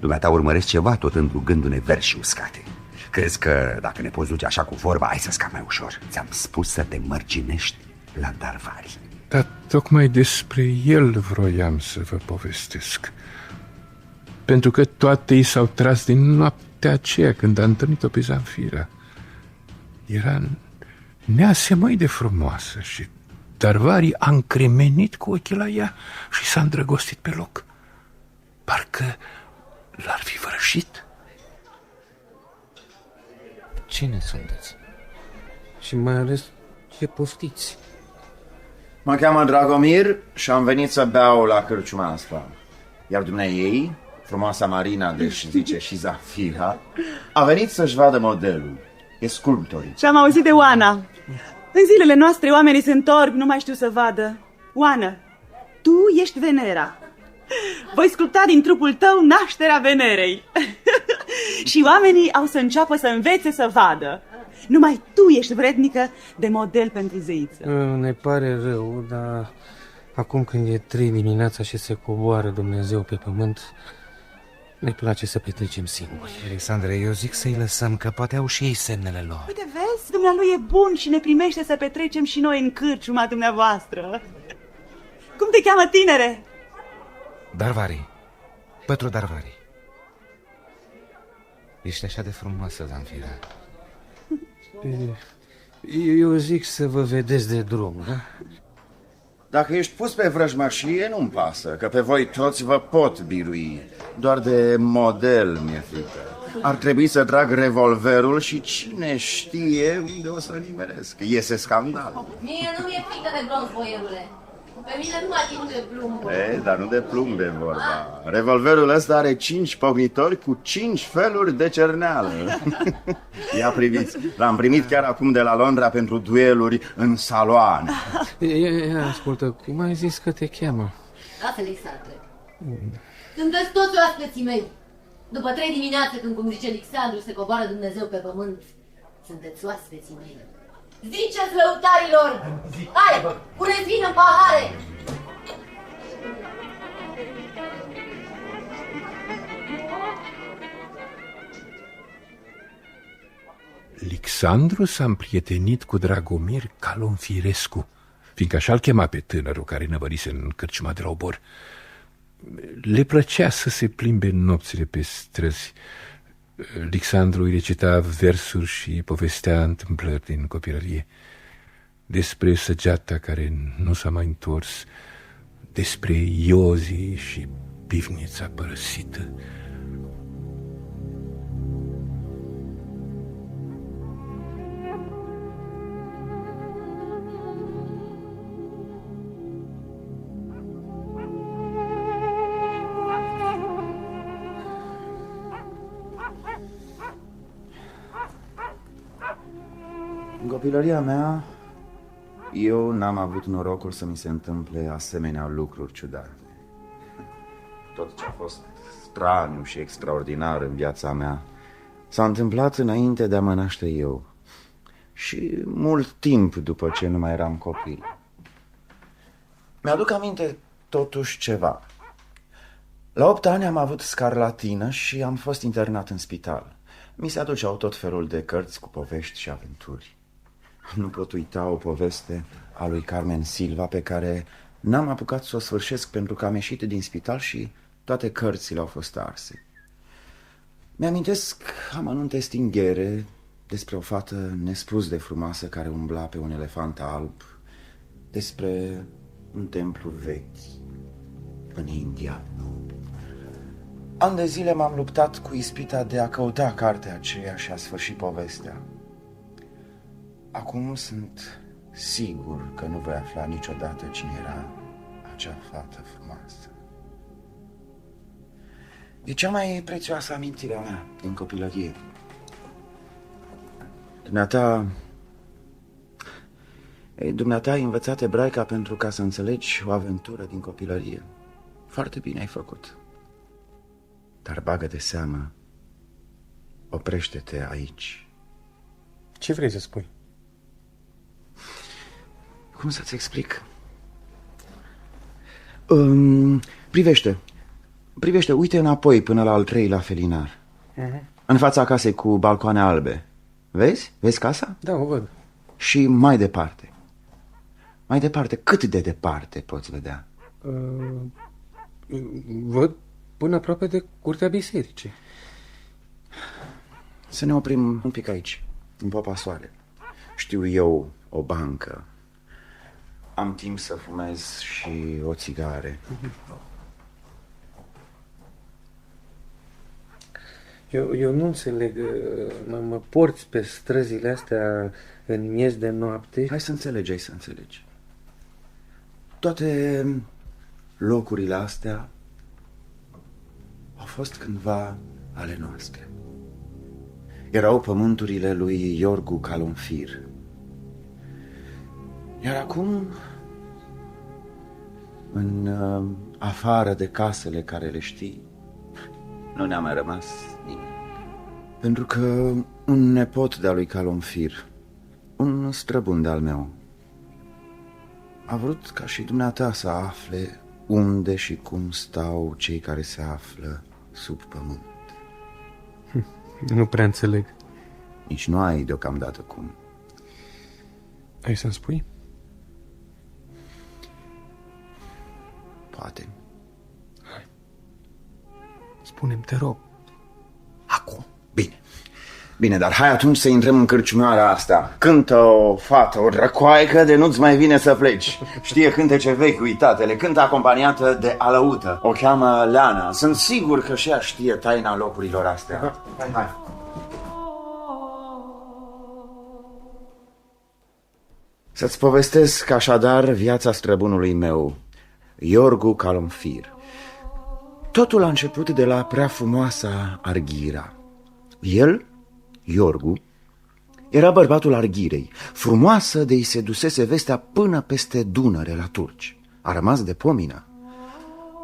Dumneata urmăresc ceva tot îndrugându-ne verzi și uscate. Crezi că dacă ne poți duce așa cu vorba, ai să scapi mai ușor. Ți-am spus să te mărginești la Darvari. Dar tocmai despre el vroiam să vă povestesc. Pentru că toate i s-au tras din noaptea aceea când a întâlnit-o pe Zamfira. Era neasemăi de frumoasă și Darvari a încremenit cu ochii la ea și s-a îndrăgostit pe loc. Parcă l-ar fi vrășit. Cine sunteți? Și mai ales ce poftiți? Mă cheamă Dragomir și am venit să beau la cârciuma asta. Iar dumneai, frumoasa Marina, deci zice și Zafira, a venit să-și vadă modelul. E sculptorii. Și am auzit de Oana. În zilele noastre oamenii se întorc, nu mai știu să vadă. Oana, tu ești Venera. Voi sculpta din trupul tău nașterea Venerei. Și oamenii au să înceapă să învețe să vadă. Numai tu ești vrednică de model pentru zeiță. Ne pare rău, dar acum când e 3 dimineața și se coboară Dumnezeu pe pământ, ne place să petrecem singuri. Alexandre, eu zic să-i lăsăm, că poate au și ei semnele lor. Uite, vezi, dumnealui e bun și ne primește să petrecem și noi în cârciuma dumneavoastră. Cum te cheamă, tinere? Darvari, Pătru Darvari. Ești așa de frumoasă, Zamfira. Eu zic să vă vedeți de drum, da? Dacă ești pus pe vrăjmașie, nu-mi pasă, că pe voi toți vă pot birui. Doar de model mi-e frică. Ar trebui să trag revolverul și cine știe unde o să nimeresc. Iese scandal. Mie nu mi-e frică de bronz, boierule. Pe mine nu mă ating de plumb. Dar nu de plumb e vorba. Revolverul ăsta are 5 pocnitori cu 5 feluri de cerneală. Ia priviți, l-am primit chiar acum de la Londra pentru dueluri în saloane. Ascultă, cum ai zis că te cheamă? Lasă, Alexandre. Sunteți toți oaspeții mei. După 3 dimineațe, când, cum zice Alexandru, se coboară Dumnezeu pe pământ, sunteți oaspeții mei. Ziceți lăutarilor! Hai, puneți vin în pahare! Alexandru s-a împrietenit cu Dragomir Calonfirescu, fiindcă așa-l chema pe tânărul care năvărise în cârciuma de la Obor. Le plăcea să se plimbe nopțile pe străzi. Alexandru îi recita versuri și povestea întâmplări din copilărie, despre săgeata care nu s-a mai întors, despre Iozi și pivnița părăsită. În copilăria mea, eu n-am avut norocul să mi se întâmple asemenea lucruri ciudate. Tot ce a fost straniu și extraordinar în viața mea s-a întâmplat înainte de a mă naște eu și mult timp după ce nu mai eram copil. Mi-aduc aminte totuși ceva. La 8 ani am avut scarlatină și am fost internat în spital. Mi se aduceau tot felul de cărți cu povești și aventuri. Nu pot uita o poveste a lui Carmen Silva pe care n-am apucat să o sfârșesc pentru că am ieșit din spital și toate cărțile au fost arse. Mi-amintesc amănunte stinghere despre o fată nespus de frumoasă care umbla pe un elefant alb, despre un templu vechi în India. Ani de zile m-am luptat cu ispita de a căuta cartea aceea și a sfârși povestea. Acum sunt sigur că nu voi afla niciodată cine era acea fată frumoasă. E cea mai prețioasă amintire a mea din copilărie. Dumneata ai învățat ebraica pentru ca să înțelegi o aventură din copilărie. Foarte bine ai făcut. Dar bagă de seamă, oprește-te aici. Ce vrei să spui? Cum să-ți explic? Privește, uite înapoi până la al 3-lea felinar. În fața casei cu balcoane albe. Vezi? Vezi casa? Da, o văd. Și mai departe. Mai departe, cât de departe poți vedea? Văd până aproape de curtea bisericii. Să ne oprim un pic aici, în Popa Soare. Știu eu o bancă. Am timp să fumez și o țigare. Eu nu înțeleg. Mă porți pe străzile astea în miez de noapte? Hai să înțelegi. Toate locurile astea au fost cândva ale noastre. Erau pământurile lui Iorgu Calonfir. Iar acum, în afară de casele care le știi, nu ne-a mai rămas nimic. Pentru că un nepot de-a lui Calonfir, un străbun de-al meu, a vrut ca și dumneata să afle unde și cum stau cei care se află sub pământ. Nu prea înțeleg. Nici nu ai deocamdată cum. Ai să-mi spui? Poate. Hai. Spune-mi, te rog. Acum. Bine, dar hai atunci să intrăm în cârciumioara asta. Cântă o fată, o drăcoaică de nu-ți mai vine să pleci. Știe cântece vechi, uitatele, cântă acompaniată de alăută. O cheamă Leana. Sunt sigur că și ea știe taina locurilor astea. Hai. Să-ți povestesc așadar viața străbunului meu, Iorgu Calonfir. Totul a început de la prea frumoasa Arghira. El, Iorgu, era bărbatul Arghirei, frumoasă de-i se dusese vestea până peste Dunăre la turci. A rămas de pomină.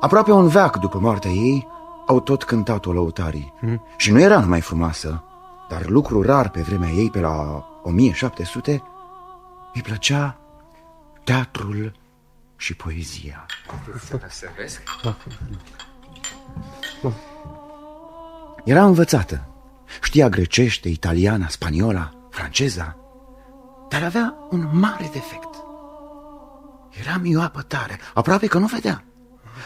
Aproape un veac după moartea ei, au tot cântat-o lăutarii. Și nu era numai frumoasă, dar lucru rar pe vremea ei, pe la 1700, îi plăcea teatrul și poezia. Să vezi? Era învățată. Știa grecește, italiana, spaniola, franceza, dar avea un mare defect. Era mioapă tare, aproape că nu vedea.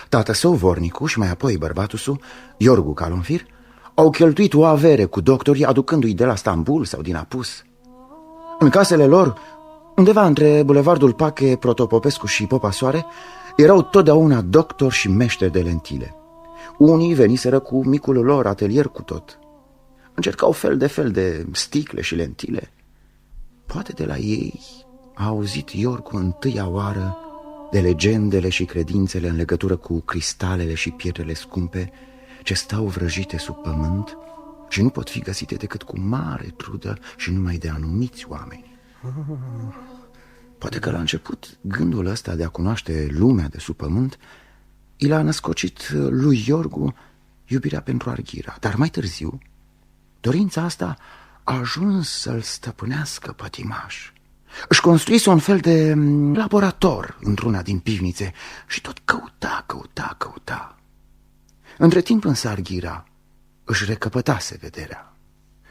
Tată său, vornicul, și mai apoi bărbatul său, Iorgu Calonfir, au cheltuit o avere cu doctorii, aducându-i de la Stambul sau din Apus. În casele lor, undeva între bulevardul Pache, Protopopescu și Popa Soare, erau totdeauna doctori și meșteri de lentile. Unii veniseră cu micul lor atelier cu tot. Încercau fel de sticle și lentile. Poate de la ei a auzit Iorgu întâia oară de legendele și credințele în legătură cu cristalele și pietrele scumpe ce stau vrăjite sub pământ și nu pot fi găsite decât cu mare trudă și numai de anumiți oameni. Poate că la început gândul ăsta de a cunoaște lumea de sub pământ i l-a născocit lui Iorgu iubirea pentru Arghira, dar mai târziu dorința asta a ajuns să-l stăpânească pătimaș. Își construise un fel de laborator într-una din pivnițe și tot căuta. Între timp însă Arghira își recăpătase vederea.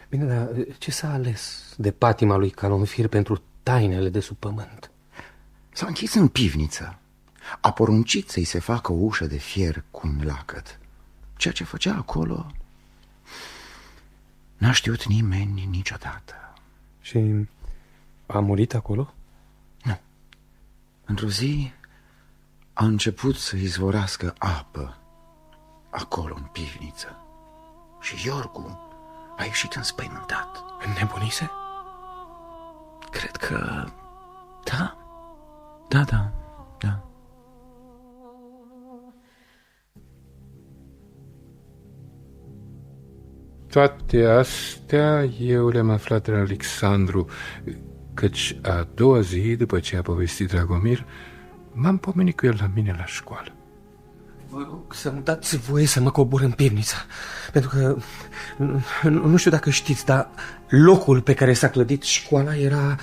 Bine, dar ce s-a ales de patima lui Calonfir pentru tainele de sub pământ? S-a închis în pivniță. A poruncit să-i se facă o ușă de fier cu un lacăt. Ceea ce făcea acolo n-a știut nimeni niciodată. Și a murit acolo? Nu. Într-o zi a început să izvorească apă acolo în pivniță și Iorgu a ieșit înspăimântat. Înnebunise? Cred că da. Toate astea eu le-am aflat de la Alexandru, căci a doua zi, după ce a povestit Dragomir, m-am pomenit cu el la mine la școală. Vă rog să-mi dați voie să mă cobor în pivniță, pentru că nu știu dacă știți, dar locul pe care s-a clădit școala era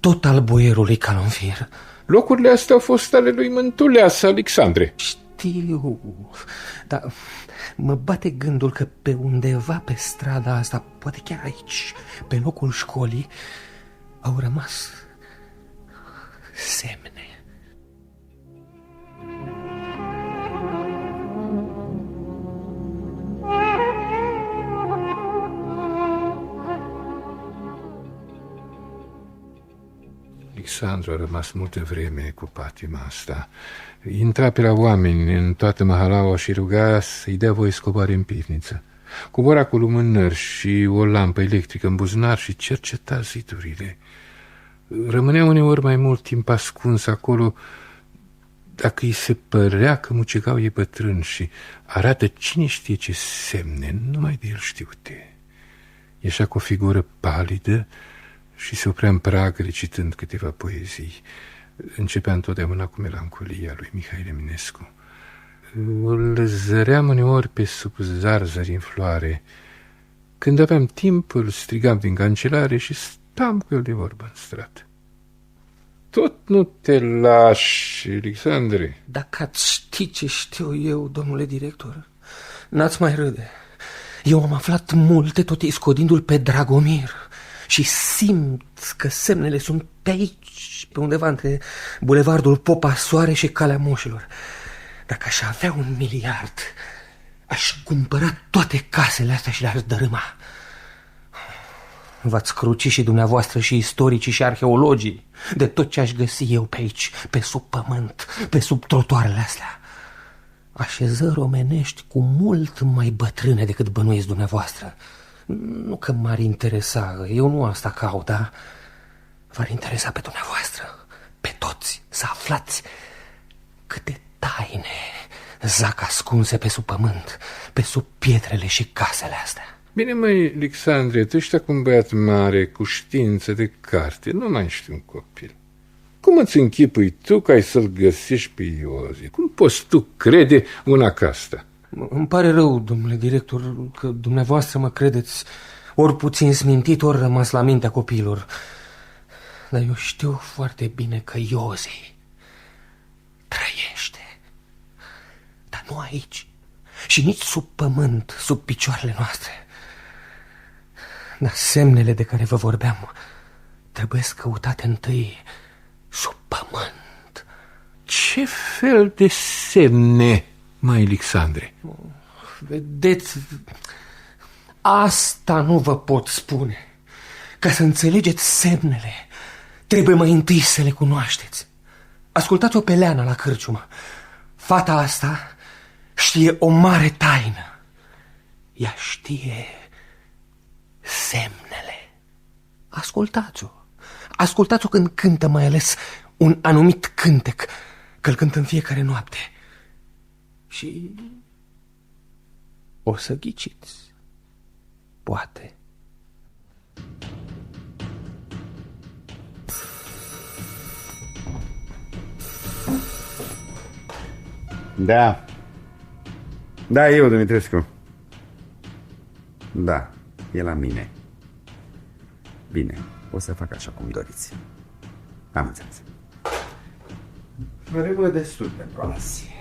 tot al boierului Calonfir. Locurile astea au fost ale lui Mântuleasa Alexandre. Știu, dar mă bate gândul că pe undeva pe strada asta, poate chiar aici, pe locul școlii, au rămas semne. Alexandru a rămas multă vreme cu patima asta. Intra pe la oameni în toată mahalaua și ruga să-i dea voie să coboare în pivniță. Cobora cu lumânări și o lampă electrică în buzunar și cerceta zidurile. Rămânea uneori mai mult timp ascuns acolo, dacă îi se părea că mucegau ei bătrâni și arată cine știe ce semne, numai de el știute. Ieșea cu o figură palidă și se oprea în prag recitând câteva poezii. Începea întotdeauna cu melancolia lui Mihai Eminescu. Îl zăream uneori pe sub zarzări în floare. Când aveam timp, îl strigam din cancelare și stam cu el de vorbă în stradă. Tot nu te lași, Alexandre. Dacă ați ști ce știu eu, domnule director, n-ați mai râde. Eu am aflat multe tot iscodindu-l pe Dragomir și simt că semnele sunt pe aici, pe undeva între bulevardul Popa Soare și Calea Moșilor. Dacă aș avea 1 miliard, aș cumpăra toate casele astea și le-aș dărâma. V-ați cruci și dumneavoastră și istoricii și arheologii de tot ce aș găsi eu pe aici, pe sub pământ, pe sub trotuarele astea. Așezări omenești cu mult mai bătrâne decât bănuiesc dumneavoastră. Nu că m-ar interesa, eu nu asta caut, dar v-ar interesa pe dumneavoastră, pe toți, să aflați câte taine zac ascunse pe sub pământ, pe sub pietrele și casele astea. Bine, măi, Alexandre, tu ești acum băiat mare, cu știință de carte, nu mai ești un copil. Cum îți închipui tu că ai să-l găsești pe Iozie? Cum poți tu crede una ca asta? Îmi pare rău, domnule director, că dumneavoastră mă credeți ori puțin smintit, ori rămas la mintea copiilor. Dar eu știu foarte bine că Iozi trăiește. Dar nu aici. Și nici sub pământ, sub picioarele noastre. Dar semnele de care vă vorbeam trebuie căutate întâi sub pământ. Ce fel de semne, mai Alexandre? Vedeți, asta nu vă pot spune. Ca să înțelegeți semnele, trebuie mai întâi să le cunoașteți. Ascultați-o pe Leana la cârciumă. Fata asta știe o mare taină. Ea știe semnele. Ascultați-o. Ascultați-o când cântă, mai ales un anumit cântec, că-l cântă în fiecare noapte. Și o să ghiciți. Poate. Da. Da, eu, Dumitrescu. Da, e la mine. Bine, o să fac așa cum doriți. Am înțeles. Vă revăd destul de proazi.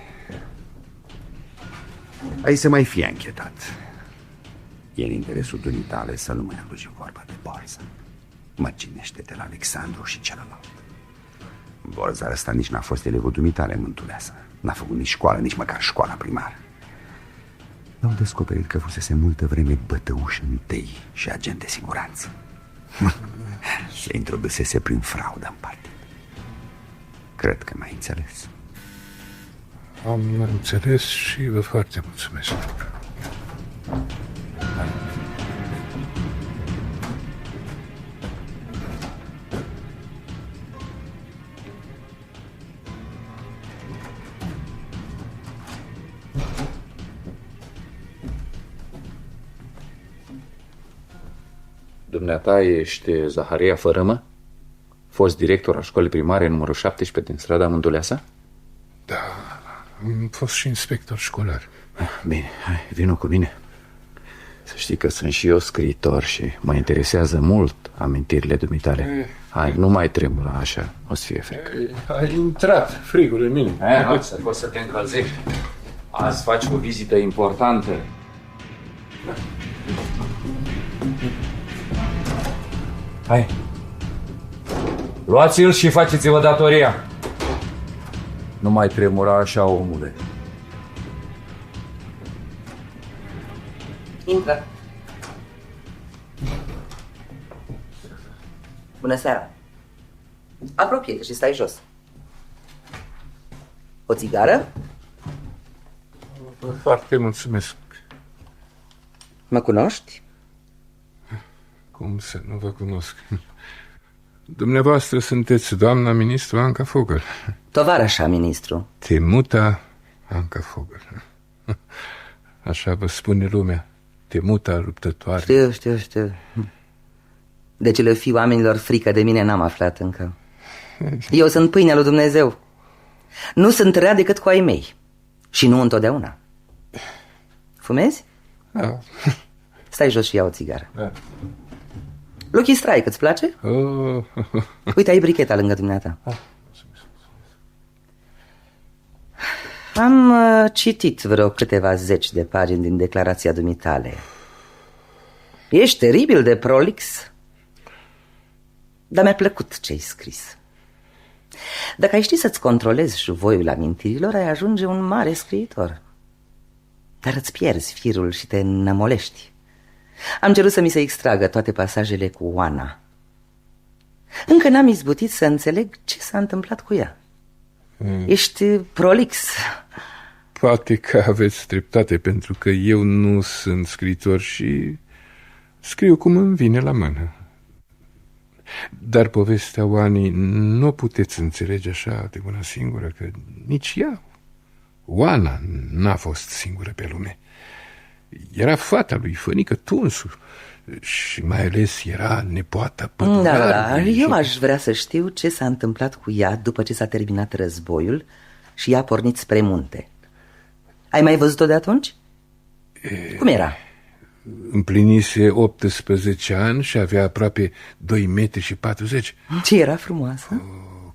Aici să mai fie anchetat. E în interesul dumitale să nu mai aduci vorba de Borza. Mărginește-te la Alexandru și celălalt. Borza ăsta nici n-a fost elevul dumitale, Mântuleasa. N-a făcut nici școală, nici măcar școala primară. Au descoperit că fusese multă vreme bătăuș întâi și agent de siguranță. Se introdusese prin fraudă în partid. Cred că m-ai înțeles. Am înțeles și vă foarte mulțumesc. Dumneata ești Zaharia Fărâmă? Fost director al școlii primare numărul 17 din strada Mântuleasa? Da, am fost și inspector școlar. Bine, hai, vino cu mine. Să știi că sunt și eu scriitor și mă interesează mult amintirile dumitale. Hai, nu mai tremura așa, o să fie frică. Ai intrat frigul în mine. Hai, să poți să te încălzești. Azi faci o vizită importantă. Hai. Luați-l și faceți-vă datoria. Nu mai tremura așa, omule. Intră. Bună seara. Apropie-te și stai jos. O țigară? Foarte mulțumesc. Mă cunoști? Cum să nu vă cunosc? Dumneavoastră sunteți doamna ministru Anca Fogel. Tovarășa ministru. Temuta Anca Fogel. Așa vă spune lumea. Temuta luptătoare. Știu. De ce le fi oamenilor frică de mine n-am aflat încă. Eu sunt pâinea lui Dumnezeu. Nu sunt rea decât cu ai mei. Și nu întotdeauna. Fumezi? Da. Stai jos și ia o țigară. Da. Lucky Strike, îți place? Oh. Uite, ai bricheta lângă dumneata. Am citit vreo câteva zeci de pagini din declarația dumitale. Ești teribil de prolix. Dar mi-a plăcut ce-ai scris. Dacă ai ști să-ți controlezi șuvoiul amintirilor, ai ajunge un mare scriitor. Dar îți pierzi firul și te nămolești. Am cerut să mi se extragă toate pasajele cu Oana. Încă n-am izbutit să înțeleg ce s-a întâmplat cu ea. Ești prolix. Poate că aveți dreptate, pentru că eu nu sunt scriitor și scriu cum îmi vine la mână. Dar povestea Oanei nu puteți înțelege așa de una singură, că nici ea, Oana, n-a fost singură pe lume. Era fata lui Fănică Tunsu și mai ales era nepoata pădurarului. Da, eu aș vrea să știu ce s-a întâmplat cu ea după ce s-a terminat războiul și ea a pornit spre munte. Ai mai văzut-o de atunci? Cum era? Împlinise 18 ani și avea aproape 2,40 metri. Ce era frumoasă?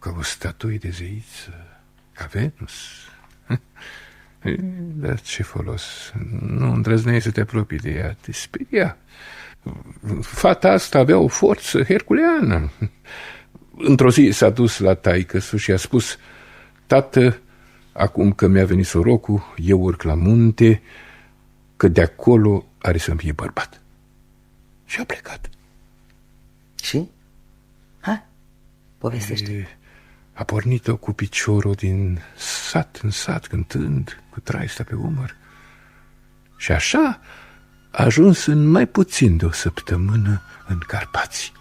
Ca o statuie de zeiță, ca Venus. Dar ce folos? Nu îndrăzneai să te apropii de ea, te speria. Fata asta avea o forță herculeană. Într-o zi s-a dus la taică-su și a spus: tată, acum că mi-a venit sorocul, eu urc la munte, că de acolo are să-mi fie bărbat. Și a plecat. Și? Ha? Povestește. A pornit-o cu piciorul din sat în sat, cântând, cu traista pe umăr. Și așa a ajuns în mai puțin de o săptămână în Carpați.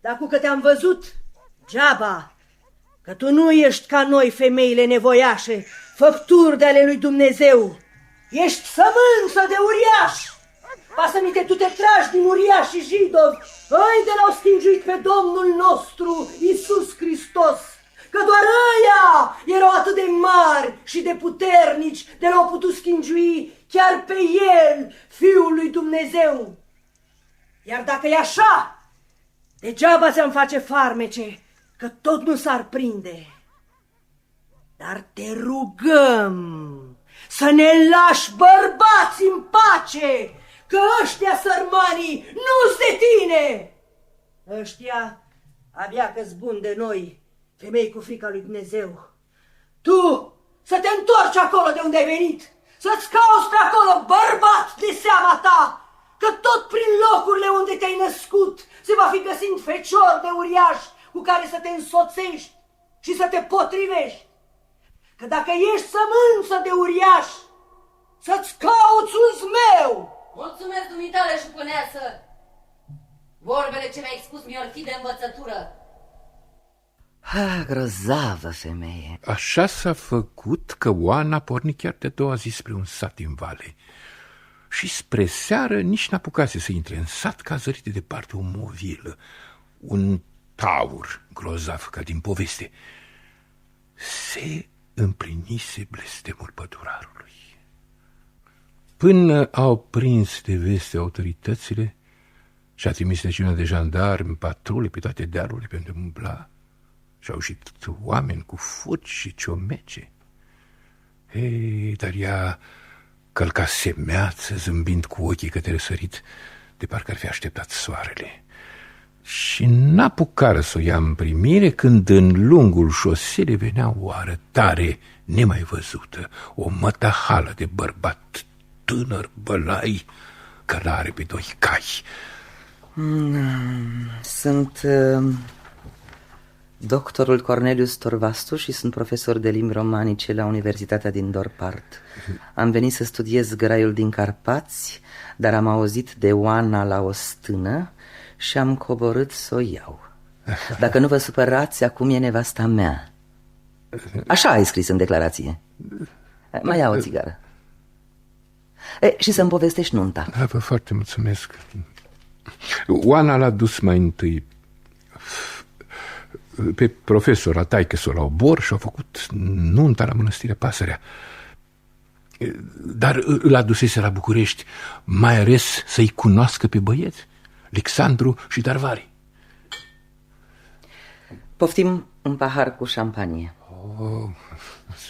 Dacă că te-am văzut, geaba, că tu nu ești ca noi femeile nevoiașe, făpturi de ale lui Dumnezeu. Ești sămânță de uriaș. Pasă-mi-te, tu te tragi din uriașii jidovi, îi de l-au stinguit pe Domnul nostru, Iisus Hristos, că doar ăia erau atât de mari și de puternici de l-au putut schingui chiar pe El, Fiul lui Dumnezeu. Iar dacă e așa, degeaba ți-am face farmece, că tot nu s-ar prinde. Dar te rugăm să ne lași bărbați în pace, că ăștia sărmanii nu-s de tine. Ăștia abia că-s buni de noi, femei cu frica lui Dumnezeu. Tu să te întorci acolo de unde ai venit, să-ți cauți pe acolo bărbat de seama ta, că tot prin locurile unde te-ai născut se va fi găsind fecior de uriaș cu care să te însoțești și să te potrivești. Că dacă ești sămânță de uriaș, să-ți cauți un zmeu. Mulțumesc, dumitale și pâneasă. Vorbele ce mi-ai spus mi-or fi de învățătură. Ha, grozavă femeie. Așa s-a făcut că Oana porni chiar de a doua zi spre un sat din vale. Și spre seară nici n-apucase să intre în sat, că a zărit de departe o movilă, un taur grozav ca din poveste. Se împlinise blestemul pădurarului. Până au prins de veste autoritățile și a trimis legiunea de jandarmi, patrule pe toate dealurile pentru a umbla, și au ieșit oameni cu fuci și ciomece. Ei, dar ea călca semeață, zâmbind cu ochii către răsărit, de parcă ar fi așteptat soarele. Și n-apucară să o ia în primire când în lungul șoselei venea o arătare nemai văzută, o mătahală de bărbat tânăr, bălai, călare pe 2 cai. Sunt doctorul Cornelius Torvastu și sunt profesor de limbi romanice la Universitatea din Dorpat. Am venit să studiez graiul din Carpați, dar am auzit de Oana la o stână și am coborât să o iau. Dacă nu vă supărați, acum e nevasta mea. Așa ai scris în declarație. Mai ia o țigară. Și să-mi povestești nunta. Da, vă foarte mulțumesc. Oana l-a dus mai întâi pe profesor, la taică-s-o la Obor și a făcut nunta la Mănăstirea Pasărea. Dar l-a dusese la București mai ales să-i cunoască pe băieți, Alexandru și Darvari. Poftim un pahar cu șampanie.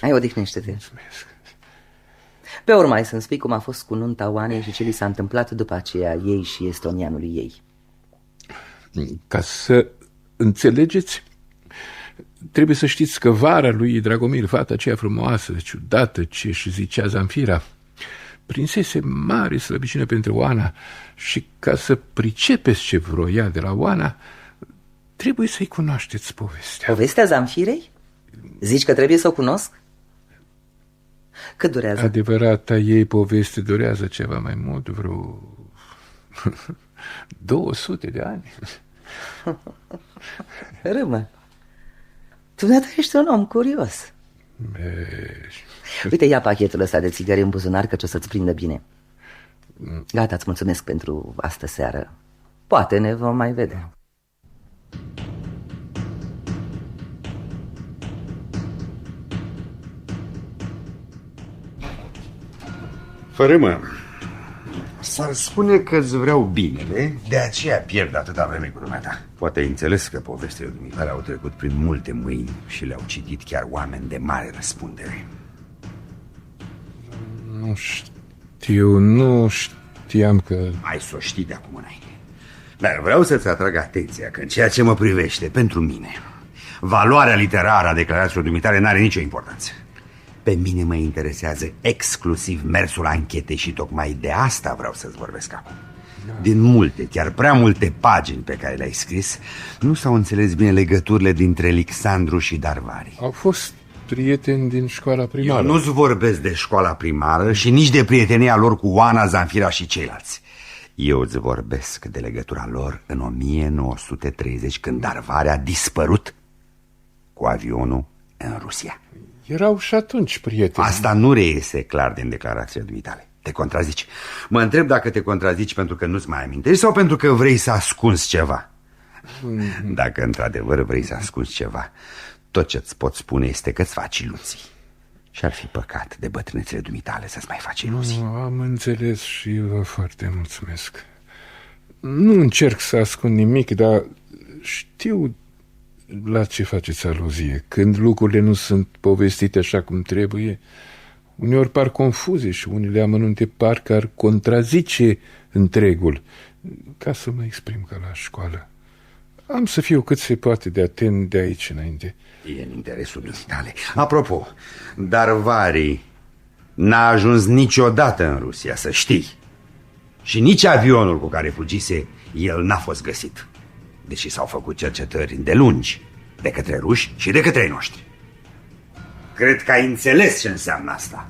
Hai, odihnește-te. Mulțumesc. Pe urmă ai să-mi spui cum a fost cu nunta Oanei și ce li s-a întâmplat după aceea ei și estonianului ei. Ca să înțelegeți, trebuie să știți că vara lui Dragomir, fata aceea frumoasă, ciudată, ce își zicea Zanfira, prinsese mare slăbiciune pentru Oana și ca să pricepeți ce vroia de la Oana, trebuie să-i cunoașteți povestea. Povestea Zanfirei? Zici că trebuie să o cunosc? Cât durează? Adevărata ei poveste durează ceva mai mult, vreo 200 de ani. Râmă, dumneata ești un om curios. Uite, ia pachetul ăsta de țigări în buzunar, căci o să-ți prindă bine. Gata, îți mulțumesc pentru astă seară. Poate ne vom mai vedea. Fărâmă, s-ar spune că îți vreau binele, de aceea pierd atâta vreme cu lumea. Poate ai înțeles că povestele dumitale au trecut prin multe mâini și le-au citit chiar oameni de mare răspundere. Nu știam că... Ai să o știi de acum înainte. Dar vreau să-ți atrag atenția că în ceea ce mă privește, pentru mine, valoarea literară a declarațiilor dumitale n-are nicio importanță. Pe mine mă interesează exclusiv mersul anchetei și tocmai de asta vreau să-ți vorbesc acum. Din multe, chiar prea multe pagini pe care le-ai scris, nu s-au înțeles bine legăturile dintre Alexandru și Darvari. Au fost prieteni din școala primară. Eu nu-ți vorbesc de școala primară și nici de prietenia lor cu Oana, Zanfira și ceilalți. Eu îți vorbesc de legătura lor în 1930, când Darvari a dispărut cu avionul în Rusia. Erau și atunci prieteni. Asta nu reiese clar din declarațiile dumitale. Te contrazici. Mă întreb dacă te contrazici pentru că nu-ți mai amintești sau pentru că vrei să ascunzi ceva. Dacă într-adevăr vrei să ascunzi ceva, tot ce-ți pot spune este că-ți faci iluzii. Și ar fi păcat de bătrânețele dumitale să-ți mai faci iluzii. Am înțeles și vă foarte mulțumesc. Nu încerc să ascund nimic, dar știu la ce faceți aluzie. Când lucrurile nu sunt povestite așa cum trebuie, uneori par confuze și unele amănunte par că ar contrazice întregul. Ca să mă exprim ca la școală, am să fiu cât se poate de atent de aici înainte. E în interesul dumitale. Apropo, Darvari n-a ajuns niciodată în Rusia, să știi. Și nici avionul cu care fugise el n-a fost găsit, deși s-au făcut cercetări îndelungi de către ruși și de către ei noștri. Cred că ai înțeles ce înseamnă asta.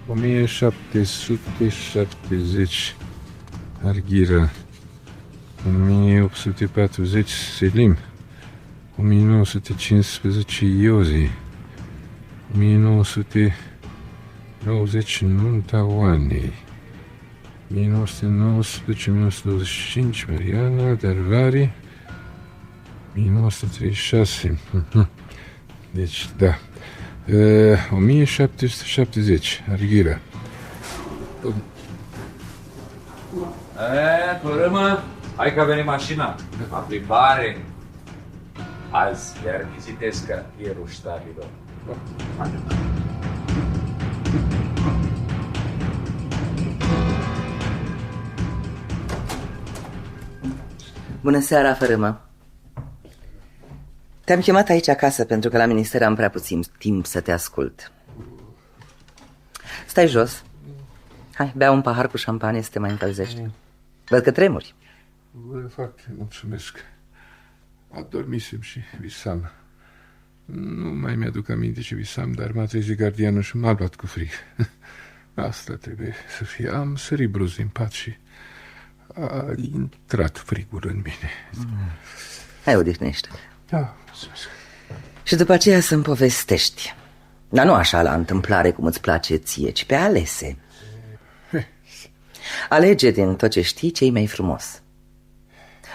– 1770 Arghira, 1840 Selim, 1915 Iozi, 1990 nunta Oanei, 1919-1925 Mariana Darvari, 1936. Deci, da. 1770 Arghira. Fărâmă, hai că a venit mașina. La plimbare. Azi iar vizitez cartierul ștabilor. Bună seara, fărâmă. Te-am chemat aici acasă pentru că la minister am prea puțin timp să te ascult. Stai jos. Hai, bea un pahar cu șampanie să te mai încălzești. Văd că tremuri. Foarte mulțumesc. Adormisem și visam. Nu mai mi-aduc aminte ce visam, dar m-a trezit gardianul și m-a luat cu frig. Asta trebuie să fie. Am sărit brusc din pat și a intrat frigul în mine. Hai, odihnește. Da, mulțumesc. Și după aceea să-mi povestești. Dar nu așa la întâmplare cum îți place ție, ci pe alese. Alege din tot ce știi ce-i mai frumos.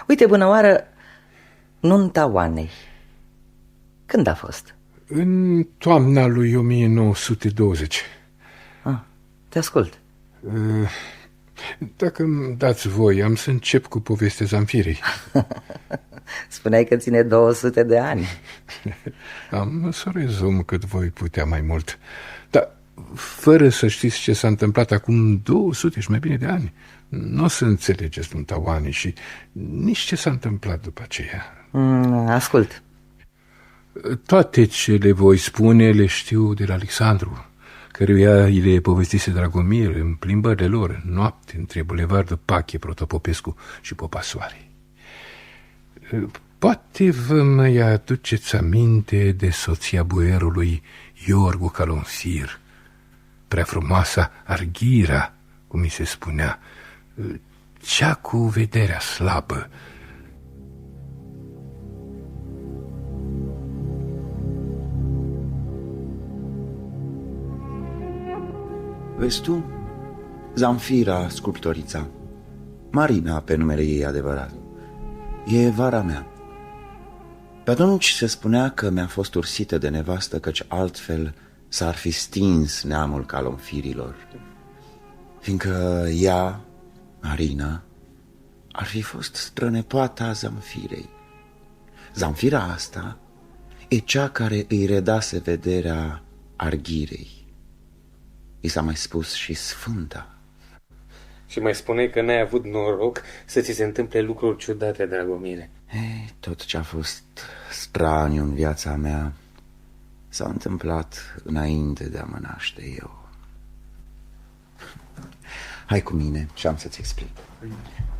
Uite, bună oară, nunta Oanei. Când a fost? În toamna lui 1920. Te ascult. Dacă îmi dați voi, am să încep cu povestea Zamfirei. Spuneai că ține 200 de ani. Am să rezum cât voi putea mai mult. Dar fără să știți ce s-a întâmplat acum 200 și mai bine de ani, nu o să înțelegeți nunta Oanei și nici ce s-a întâmplat după aceea. Ascult. Toate ce le voi spune le știu de la Alexandru, căruia îi le povestise Dragomir în plimbările lor, noapte, între bulevardul Pache, Protopopescu și Popa Soare. Poate vă mai aduceți aminte de soția boierului Iorgu Calonfir, prea frumoasa Arghira, cum mi se spunea, cea cu vederea slabă. Vezi tu? Zamfira, sculptorița. Marina, pe numele ei adevărat. E vara mea. Pe atunci se spunea că mi-a fost ursită de nevastă, căci altfel s-ar fi stins neamul Calonfirilor, fiindcă ea, Marina, ar fi fost strănepoata Zamfirei. Zamfira asta e cea care îi redase vederea Arghirei. I s-a mai spus și Sfânta. Și mai spuneai că n-ai avut noroc să ți se întâmple lucruri ciudate, Dragomire. Tot ce a fost straniu în viața mea s-a întâmplat înainte de a mă naște eu. Hai cu mine și am să-ți explic.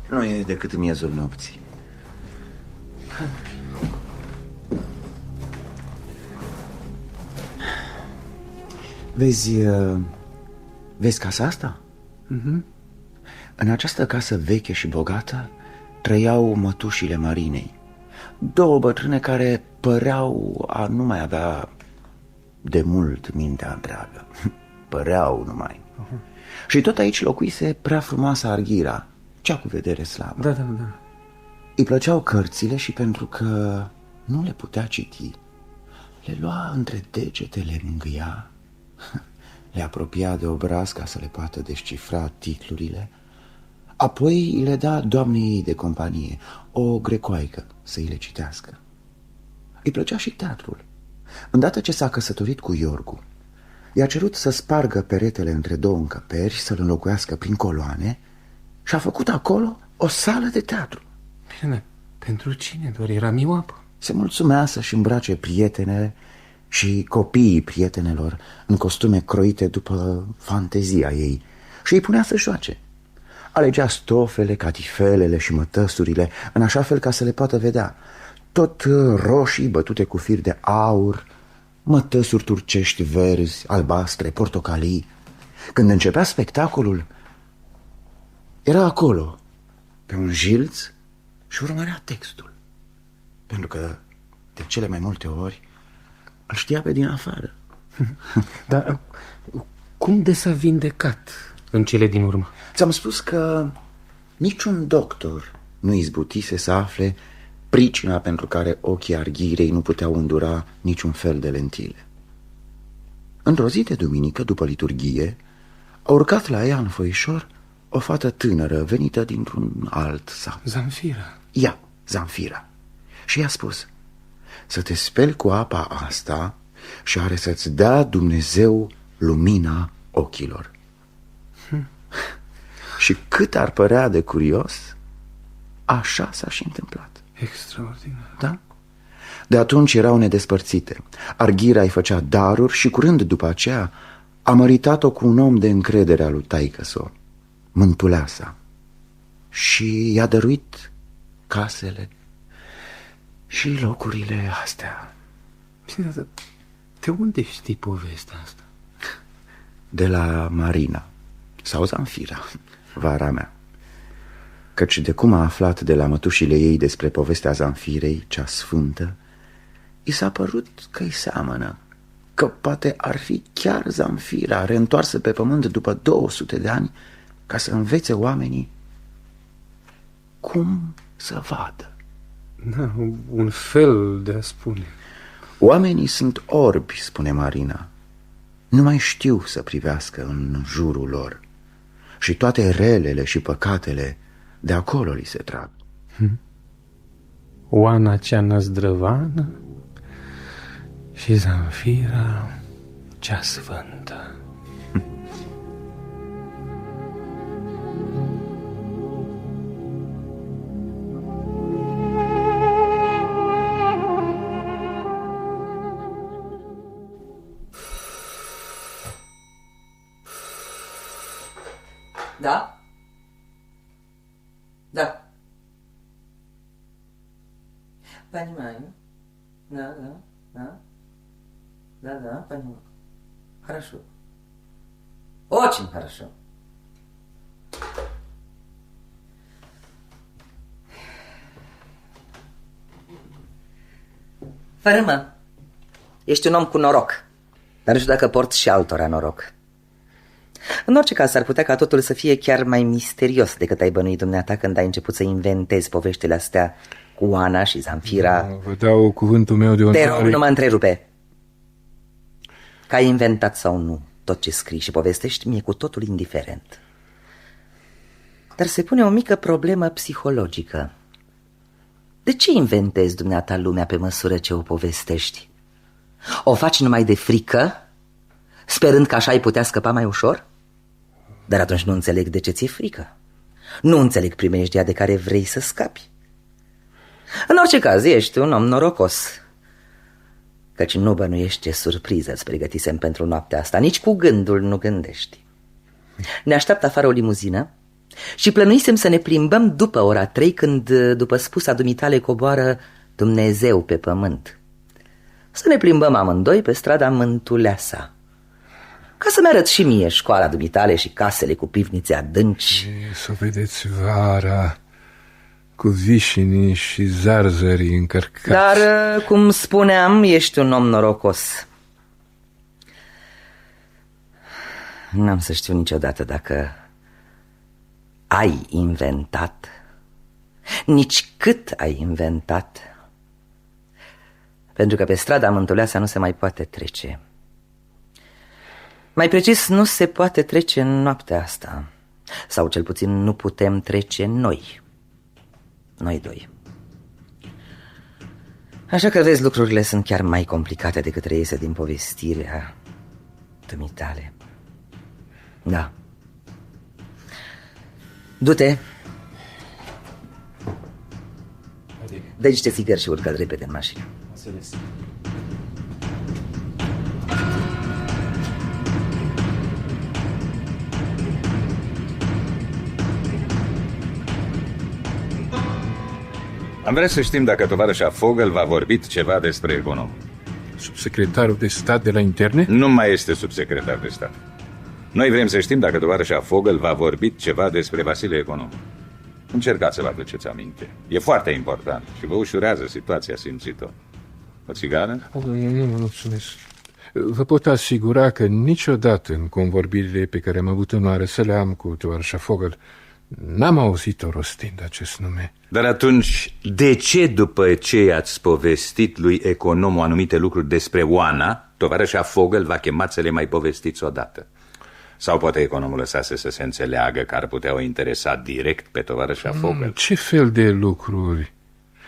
Nu e decât miezul nopții. Vezi casa asta? În această casă veche și bogată trăiau mătușile Marinei, două bătrâne care păreau a nu mai avea de mult mintea întreagă. Păreau numai. Și tot aici locuise prea frumoasa Arghira, cea cu vedere slabă. Da. Îi plăceau cărțile și pentru că nu le putea citi, le lua între degete, le mângâia, le apropia de obraz ca să le poată descifra titlurile. Apoi le da doamnei ei de companie, o grecoaică, să îi le citească. Îi plăcea și teatrul. Îndată ce s-a căsătorit cu Iorgu, i-a cerut să spargă peretele între două încăperi, să-l înlocuiască prin coloane și a făcut acolo o sală de teatru. Bine, pentru cine doar era mioapă? Se mulțumea să-și îmbrace prietenele și copiii prietenelor în costume croite după fantezia ei și îi punea să joace. Alegea stofele, catifelele și mătăsurile în așa fel ca să le poată vedea. Tot roșii bătute cu fir de aur, mătăsuri turcești verzi, albastre, portocalii. Când începea spectacolul, era acolo, pe un jilț, și urmărea textul, pentru că de cele mai multe ori îl știa pe din afară. Dar cum de s-a vindecat în cele din urmă? Ți-am spus că niciun doctor nu izbutise să afle pricina pentru care ochii Arghirei nu puteau îndura niciun fel de lentile. Într-o zi de duminică, după liturghie, a urcat la ea în foișor o fată tânără venită dintr-un alt sat. Zamfira. Ea, Zamfira. Și i-a spus: să te speli cu apa asta și are să-ți dea Dumnezeu lumina ochilor. Și cât ar părea de curios, așa s-a și întâmplat. Extraordinar. Da? De atunci erau nedespărțite. Arghira îi făcea daruri și curând după aceea a măritat-o cu un om de încredere al lui taică-so, Mântuleasa, și i-a dăruit casele și locurile astea. De unde știi povestea asta? De la Marina sau Zanfira, vara mea. Căci de cum a aflat de la mătușile ei despre povestea Zanfirei, cea sfântă, i s-a părut că îi seamănă, că poate ar fi chiar Zanfira reîntoarsă pe pământ după 200 de ani ca să învețe oamenii cum să vadă. Da, un fel de a spune. Oamenii sunt orbi, spune Marina. Nu mai știu să privească în jurul lor și toate relele și păcatele de acolo li se trag. Oana cea năzdrăvană și Zanfira cea sfântă. Da? Da. Понимаю. Да. Да, понимаю. Хорошо. Очень хорошо. Fărâmă, ești un om cu noroc, dar nu știu dacă porți și altora noroc. În orice caz, s-ar putea ca totul să fie chiar mai misterios decât ai bănuit dumneata când ai început să inventezi poveștile astea cu Oana și Zanfira. Vă dau cuvântul meu de onoare. Te rog, nu mă întrerupe. Că ai inventat sau nu tot ce scrii și povestești, mi-e cu totul indiferent. Dar se pune o mică problemă psihologică. De ce inventezi dumneata lumea pe măsură ce o povestești? O faci numai de frică, sperând că așa ai putea scăpa mai ușor? Dar atunci nu înțeleg de ce ți-e frică. Nu înțeleg primejdia de care vrei să scapi. În orice caz, ești un om norocos, căci nu bănuiești ce surpriză îți pregătisem pentru noaptea asta. Nici cu gândul nu gândești. Ne așteaptă afară o limuzină și plănuisem să ne plimbăm după ora 3, când, după spusa dumitale, coboară Dumnezeu pe pământ. Să ne plimbăm amândoi pe strada Mântuleasa, ca să-mi arăt și mie școala dumitale și casele cu pivnițe adânci. Să vedeți vara cu vișinii și zarzării încărcați. Dar, cum spuneam, ești un om norocos. N-am să știu niciodată dacă ai inventat, nici cât ai inventat, pentru că pe strada Mântuleasa nu se mai poate trece. Mai precis, nu se poate trece în noaptea asta. Sau cel puțin nu putem trece noi doi. Așa că, vezi, lucrurile sunt chiar mai complicate decât reiese din povestirea dumitale. Da. Du-te. Dă niște țigări și urcă repede în mașină. Înțeles. Am vrea să știm dacă tovarășa Fogel v-a vorbit ceva despre econom. Subsecretarul de stat de la interne? Nu mai este subsecretar de stat. Noi vrem să știm dacă tovarășa Fogel v-a vorbit ceva despre Vasile Econom. Încercați să vă aduceți aminte. E foarte important și vă ușurează situația simțită. O țigară? Nu, mulțumesc. Vă pot asigura că niciodată în convorbirile pe care am avut onoare să le am cu tovarășa Fogel n-am auzit-o rostind acest nume. Dar atunci, de ce după ce ați povestit lui Economul anumite lucruri despre Oana, tovarășa Fogel v-a chemat să le mai povestiți odată? Sau poate Economul lăsase să se înțeleagă că ar putea o interesa direct pe tovarășa Fogel? Ce fel de lucruri?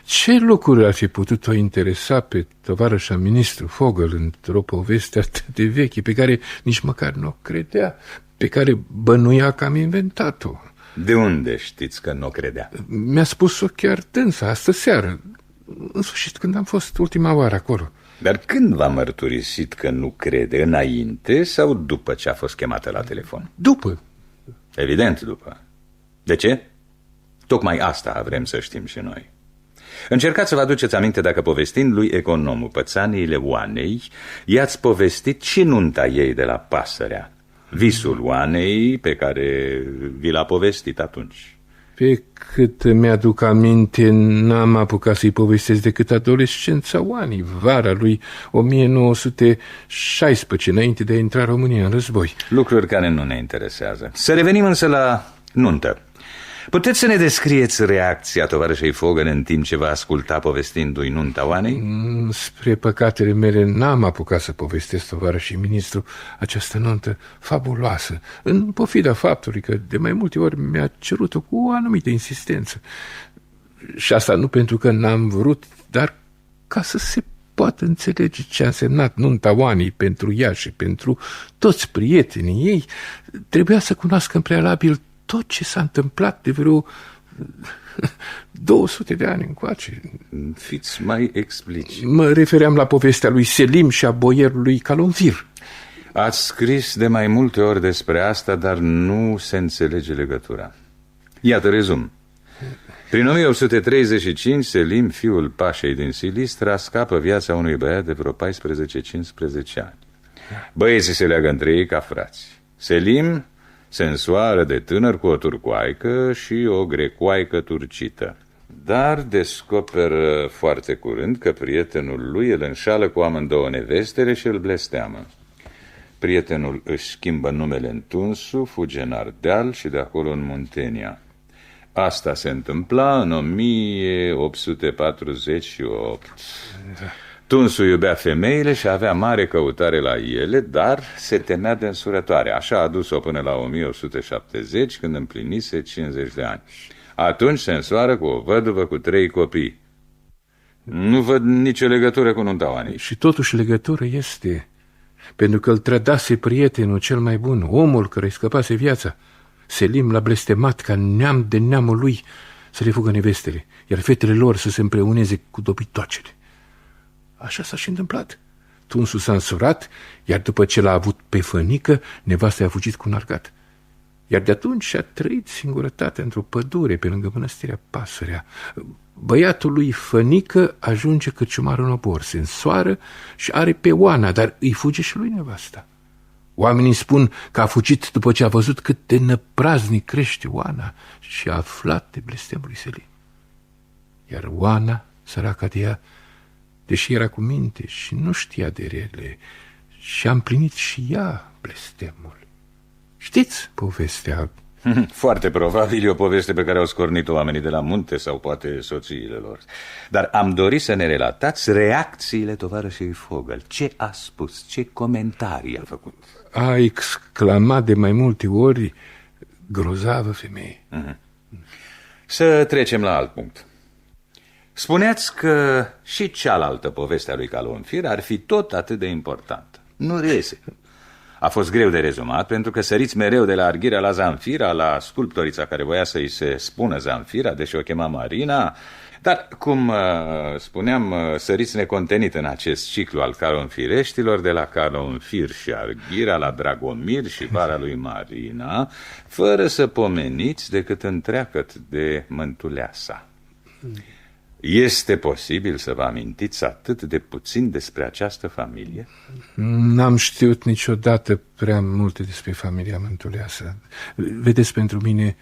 Ce lucruri ar fi putut o interesa pe tovarășa ministru Fogel într-o poveste atât de veche, pe care nici măcar nu o credea, pe care bănuia că am inventat-o? De unde știți că nu o credea? Mi-a spus-o chiar dânsa, astă seară, în sfârșit, când am fost ultima oară acolo. Dar când v-a mărturisit că nu crede, înainte sau după ce a fost chemată la telefon? După. Evident, după. De ce? Tocmai asta vrem să știm și noi. Încercați să vă aduceți aminte dacă, povestind lui economul pățaniile Oanei, i-ați povestit și nunta ei de la Pasărea, visul Oanei pe care vi l-a povestit atunci. Pe cât mi-aduc aminte, n-am apucat să-i povestesc decât adolescența Oanei, vara lui 1916, înainte de a intra România în război. Lucruri care nu ne interesează. Să revenim însă la nuntă. Puteți să ne descrieți reacția tovarășei Fogel în timp ce vă asculta povestindu-i nunta Oanei? Spre păcatele mele n-am apucat să povestesc tovarășii ministru această nuntă fabuloasă, în pofida faptului că de mai multe ori mi-a cerut-o cu o anumită insistență. Și asta nu pentru că n-am vrut, dar ca să se poată înțelege ce a însemnat nunta Oanei pentru ea și pentru toți prietenii ei, trebuia să cunoască în prealabil tot ce s-a întâmplat de vreo 200 de ani încoace. Fiți mai explici. Mă refeream la povestea lui Selim și a boierului Calonfir. Ați scris de mai multe ori despre asta, dar nu se înțelege legătura. Iată rezum. Prin 1835, Selim, fiul pașei din Silistra, scapă viața unui băiat de vreo 14-15 ani. Băieții se leagă între ei ca frați. Selim se însoară de tânăr cu o turcoaică și o grecoaică turcită. Dar descoperă foarte curând că prietenul lui îl înșală cu amândouă nevestele și îl blesteamă. Prietenul își schimbă numele în Tunsu, fuge în Ardeal și de acolo în Muntenia. Asta se întâmpla în 1848. Tunsu iubea femeile și avea mare căutare la ele, dar se temea de însurătoare. Așa a dus-o până la 1170, când împlinise 50 de ani. Atunci se însoară cu o văduvă cu 3 copii. Nu văd nicio legătură cu nunta Oanei. Și totuși legătură este, pentru că îl trădase prietenul cel mai bun, omul care îi scăpase viața. Selim l-a blestemat ca neam de neamul lui să le fugă nevestele, iar fetele lor să se împreuneze cu dobitoacele. Așa s-a și întâmplat. Tunsu s-a însurat, iar după ce l-a avut pe fănică, nevasta i-a fugit cu un argat. Iar de atunci a trăit singurătate într-o pădure pe lângă mănăstirea Pasărea. Băiatul lui fănică ajunge cărciumar în obor, se însoară și are pe Oana, dar îi fuge și lui nevasta. Oamenii spun că a fugit după ce a văzut cât de năpraznic crește Oana și a aflat de blestemul lui Selim. Iar Oana, săraca de ea, deși era cu minte și nu știa de rele, și-a împlinit și ea blestemul. Știți povestea? Foarte probabil e o poveste pe care au scornit oamenii de la munte sau poate soțiile lor. Dar am dorit să ne relatați reacțiile tovarășei Fogel. Ce a spus? Ce comentarii a făcut? A exclamat de mai multe ori: grozavă femeie. Să trecem la alt punct. Spuneați că și cealaltă poveste a lui Calonfir ar fi tot atât de importantă. Nu reiese. A fost greu de rezumat, pentru că săriți mereu de la Arghirea la Zanfira, la sculptorița care voia să-i se spună Zanfira, deși o chema Marina. Dar, cum spuneam, săriți necontenit în acest ciclu al Calonfireștilor, de la Calonfir și Arghira la Dragomir și vara lui Marina, fără să pomeniți decât întreagăt de Mântuleasa. Este posibil să vă amintiți atât de puțin despre această familie? N-am știut niciodată prea multe despre familia Mântuleasa. Vedeți, pentru mine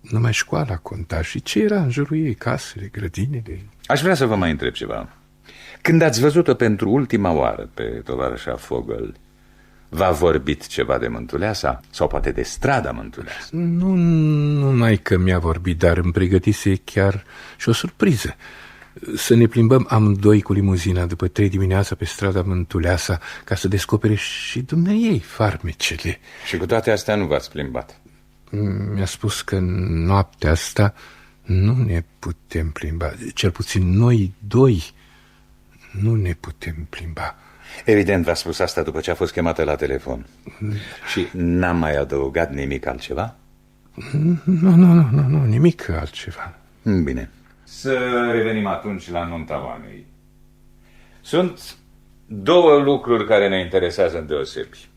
numai școala conta și ce era în jurul ei, casele, grădinile. Aș vrea să vă mai întreb ceva. Când ați văzut-o pentru ultima oară pe tovarășa Fogel, v-a vorbit ceva de Mântuleasa? Sau poate de strada Mântuleasa? Nu numai că mi-a vorbit, dar îmi pregătise chiar și o surpriză. Să ne plimbăm amândoi cu limuzina după 3 dimineața pe strada Mântuleasa, ca să descopere și dumneiei farmecele. Și cu toate astea nu v-ați plimbat? Mi-a spus că noaptea asta Nu ne putem plimba, cel puțin noi doi nu ne putem plimba. Evident v-a spus asta după ce a fost chemată la telefon. Și n-am mai adăugat nimic altceva? Nu, nimic altceva. Bine. Să revenim atunci la nunta Oanei. Sunt două lucruri care ne interesează îndeosebi.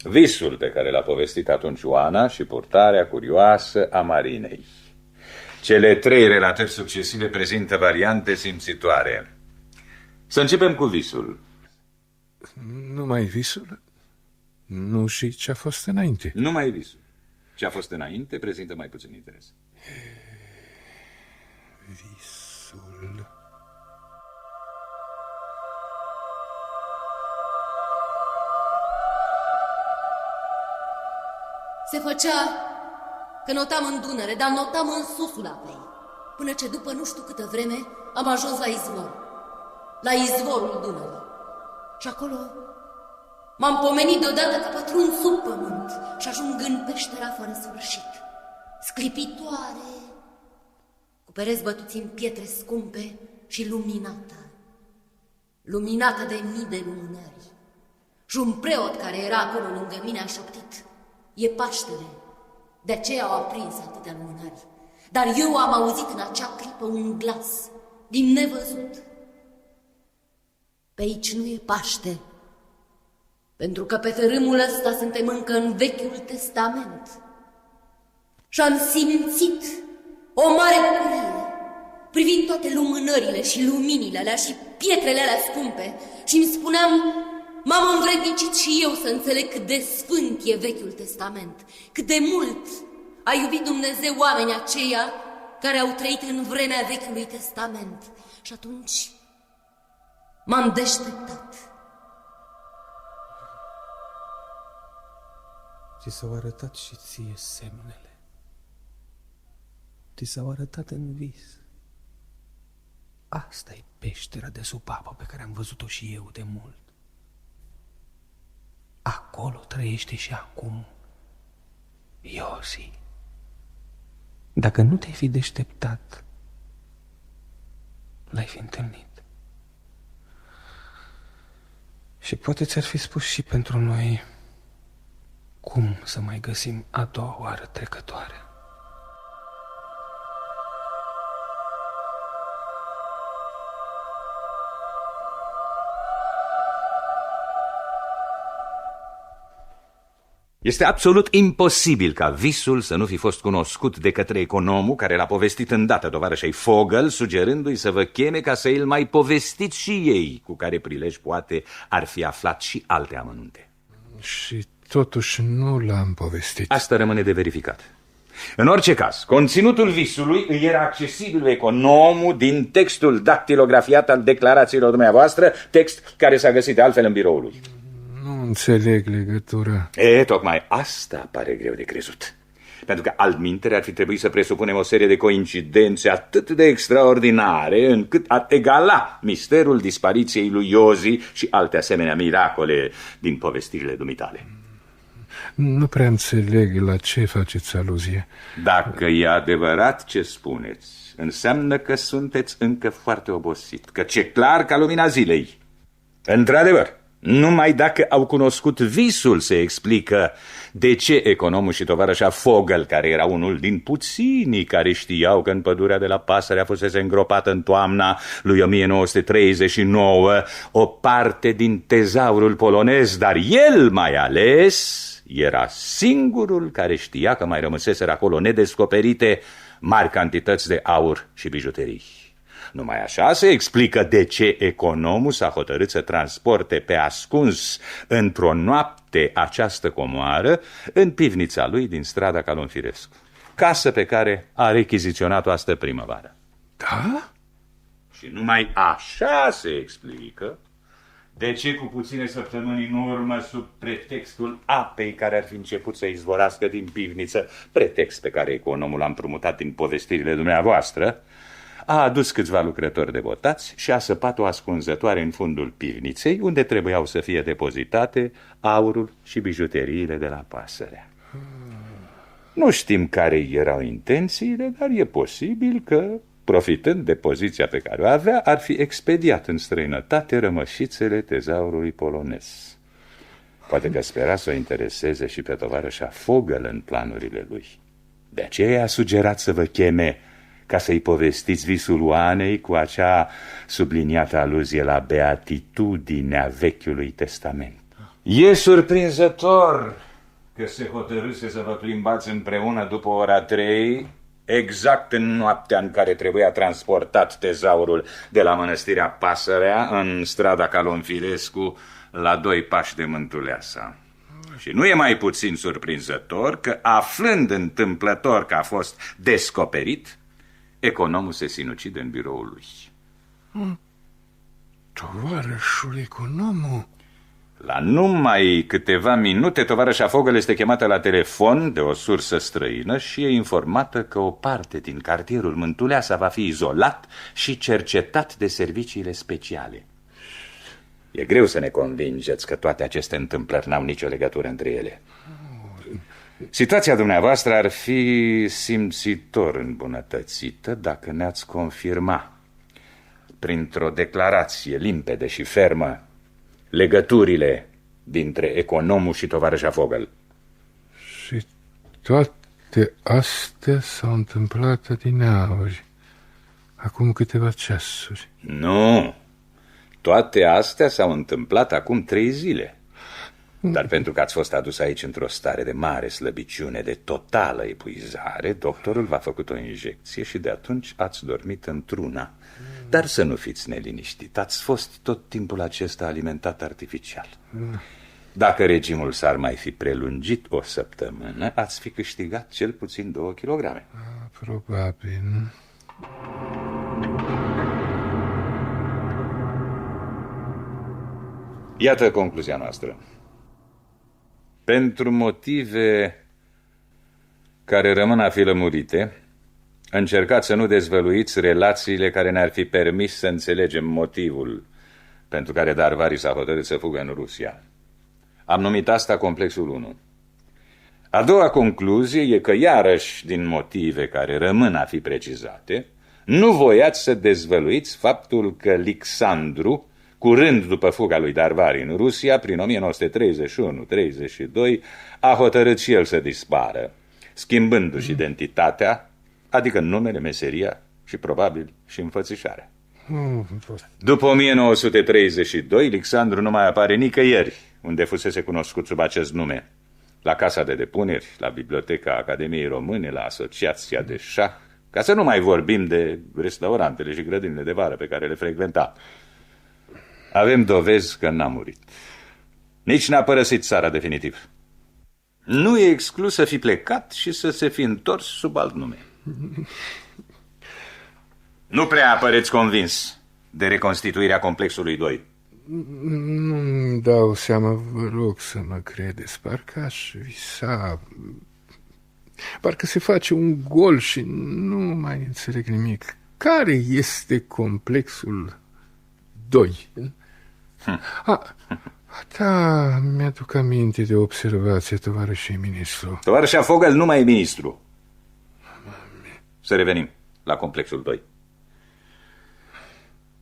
Visul pe care l-a povestit atunci Oana și purtarea curioasă a Marinei. Cele 3 relatări succesive prezintă variante simțitoare. Să începem cu visul. Numai visul? Nu și ce a fost înainte? Numai visul. Ce a fost înainte prezintă mai puțin interes. Visul... Se făcea că notam în Dunăre, dar notam în susul apei, până ce după nu știu câtă vreme am ajuns la izvor, la izvorul Dunării. Și acolo m-am pomenit deodată că pătrund sub pământ și ajung în peștera fără sfârșit, sclipitoare, cu pereți bătuți în pietre scumpe și luminată, luminată de mii de lumânări. Și un preot care era acolo lângă mine a șoptit: "E Paștele, de aceea au aprins atâtea lumânări." Dar eu am auzit în acea clipă un glas din nevăzut: "Pe aici nu e Paște, pentru că pe tărâmul ăsta suntem încă în Vechiul Testament." Și am simțit o mare bucurie, privind toate lumânările și luminile alea și pietrele alea scumpe, și îmi spuneam: m-am învrednicit și eu să înțeleg cât de sfânt e Vechiul Testament, cât de mult a iubit Dumnezeu oamenii aceia care au trăit în vremea Vechiului Testament. Și atunci m-am deșteptat. Ți s-au arătat și ție semnele. Ți s-au arătat în vis. Asta e peștera de sub apă pe care am văzut-o și eu de mult. Acolo trăiește și acum Iosi. Dacă nu te-ai fi deșteptat, l-ai fi întâlnit. Și poate ți-ar fi spus și pentru noi cum să mai găsim a doua oară trecătoare. Este absolut imposibil ca visul să nu fi fost cunoscut de către economul care l-a povestit îndată tovarășei Fogel, sugerându-i să vă cheme ca să îl mai povestiți și ei, cu care prilej poate ar fi aflat și alte amănunte. Și totuși nu l-am povestit. Asta rămâne de verificat. În orice caz, conținutul visului îi era accesibil lui economul din textul dactilografiat al declarațiilor dumneavoastră, text care s-a găsit de altfel în biroul lui. Nu înțeleg legătura. Tocmai asta pare greu de crezut. Pentru că altminteri ar fi trebuit să presupunem o serie de coincidențe atât de extraordinare încât ar egala misterul dispariției lui Iosi și alte asemenea miracole din povestirile dumitale. Nu prea înțeleg la ce faceți aluzie. Dacă e adevărat ce spuneți, înseamnă că sunteți încă foarte obosit, căci e clar ca lumina zilei. Într-adevăr, numai dacă au cunoscut visul se explică de ce economul și tovarășa Fogel, care era unul din puținii care știau că în pădurea de la Pasărea fusese îngropată în toamna lui 1939 o parte din tezaurul polonez, dar el mai ales era singurul care știa că mai rămăseseră acolo nedescoperite mari cantități de aur și bijuterii. Numai așa se explică de ce economul s-a hotărât să transporte pe ascuns într-o noapte această comoară în pivnița lui din strada Calonfirescu, casă pe care a rechiziționat-o astă primăvară. Da? Și numai așa se explică de ce cu puține săptămâni în urmă, sub pretextul apei care ar fi început să izvorască din pivniță, pretext pe care economul l-a împrumutat din povestirile dumneavoastră, a adus câțiva lucrători devotați și a săpat o ascunzătoare în fundul pivniței, unde trebuiau să fie depozitate aurul și bijuteriile de la Pasărea. Nu știm care erau intențiile, dar e posibil că, profitând de poziția pe care o avea, ar fi expediat în străinătate rămășițele tezaurului polonez. Poate că spera să o intereseze și pe tovarășa Vogel în planurile lui. De aceea a sugerat să vă cheme ca să-i povestiți visul Oanei cu acea subliniată aluzie la beatitudinea Vechiului Testament. E surprinzător că se hotărâse să vă plimbați împreună după ora 3, exact în noaptea în care trebuia transportat tezaurul de la Mănăstirea Pasărea în strada Calonfilescu, la 2 pași de Mântuleasa. Și nu e mai puțin surprinzător că, aflând întâmplător că a fost descoperit, economul se sinucide în biroul lui. Tovarășul economul? La numai câteva minute, tovarășa Vogel este chemată la telefon de o sursă străină și e informată că o parte din cartierul Mântuleasa va fi izolat și cercetat de serviciile speciale. E greu să ne convingeți că toate aceste întâmplări n-au nicio legătură între ele. Situația dumneavoastră ar fi simțitor îmbunătățită dacă ne-ați confirma, printr-o declarație limpede și fermă, legăturile dintre economul și tovarășa Vogel. Și toate astea s-au întâmplat adineauri, acum câteva ceasuri. Nu, toate astea s-au întâmplat acum 3 zile. Dar pentru că ați fost adus aici într-o stare de mare slăbiciune, de totală epuizare, doctorul v-a făcut o injecție și de atunci ați dormit într-una. Dar să nu fiți neliniștit, ați fost tot timpul acesta alimentat artificial. Dacă regimul s-ar mai fi prelungit o săptămână, ați fi câștigat cel puțin 2 kilograme. Probabil. Iată concluzia noastră. Pentru motive care rămân a fi lămurite, încercați să nu dezvăluiți relațiile care ne-ar fi permis să înțelegem motivul pentru care Darvari s-a hotărât să fugă în Rusia. Am numit asta complexul 1. A doua concluzie e că, iarăși, din motive care rămân a fi precizate, nu voiați să dezvăluiți faptul că Alexandru, curând după fuga lui Darvari în Rusia, prin 1931-32, a hotărât și el să dispară, schimbându-și identitatea, adică numele, meseria și probabil și înfățișarea. După 1932, Alexandru nu mai apare nicăieri unde fusese cunoscut sub acest nume. La Casa de Depuneri, la Biblioteca Academiei Române, la Asociația de Șah, ca să nu mai vorbim de restaurantele și grădinile de vară pe care le frecventa. Avem dovezi că n-a murit. Nici n-a părăsit țara definitiv. Nu e exclus să fi plecat și să se fi întors sub alt nume. Nu prea apăreți convins de reconstituirea complexului 2. Nu-mi dau seama, vă rog să mă credeți. Parcă aș visa. Parcă se face un gol și nu mai înțeleg nimic. Care este complexul 2? Da, mi-aduc aminte de observație, tovarășii ministru. Tovarășa Vogel nu mai e ministru. Să revenim la complexul 2.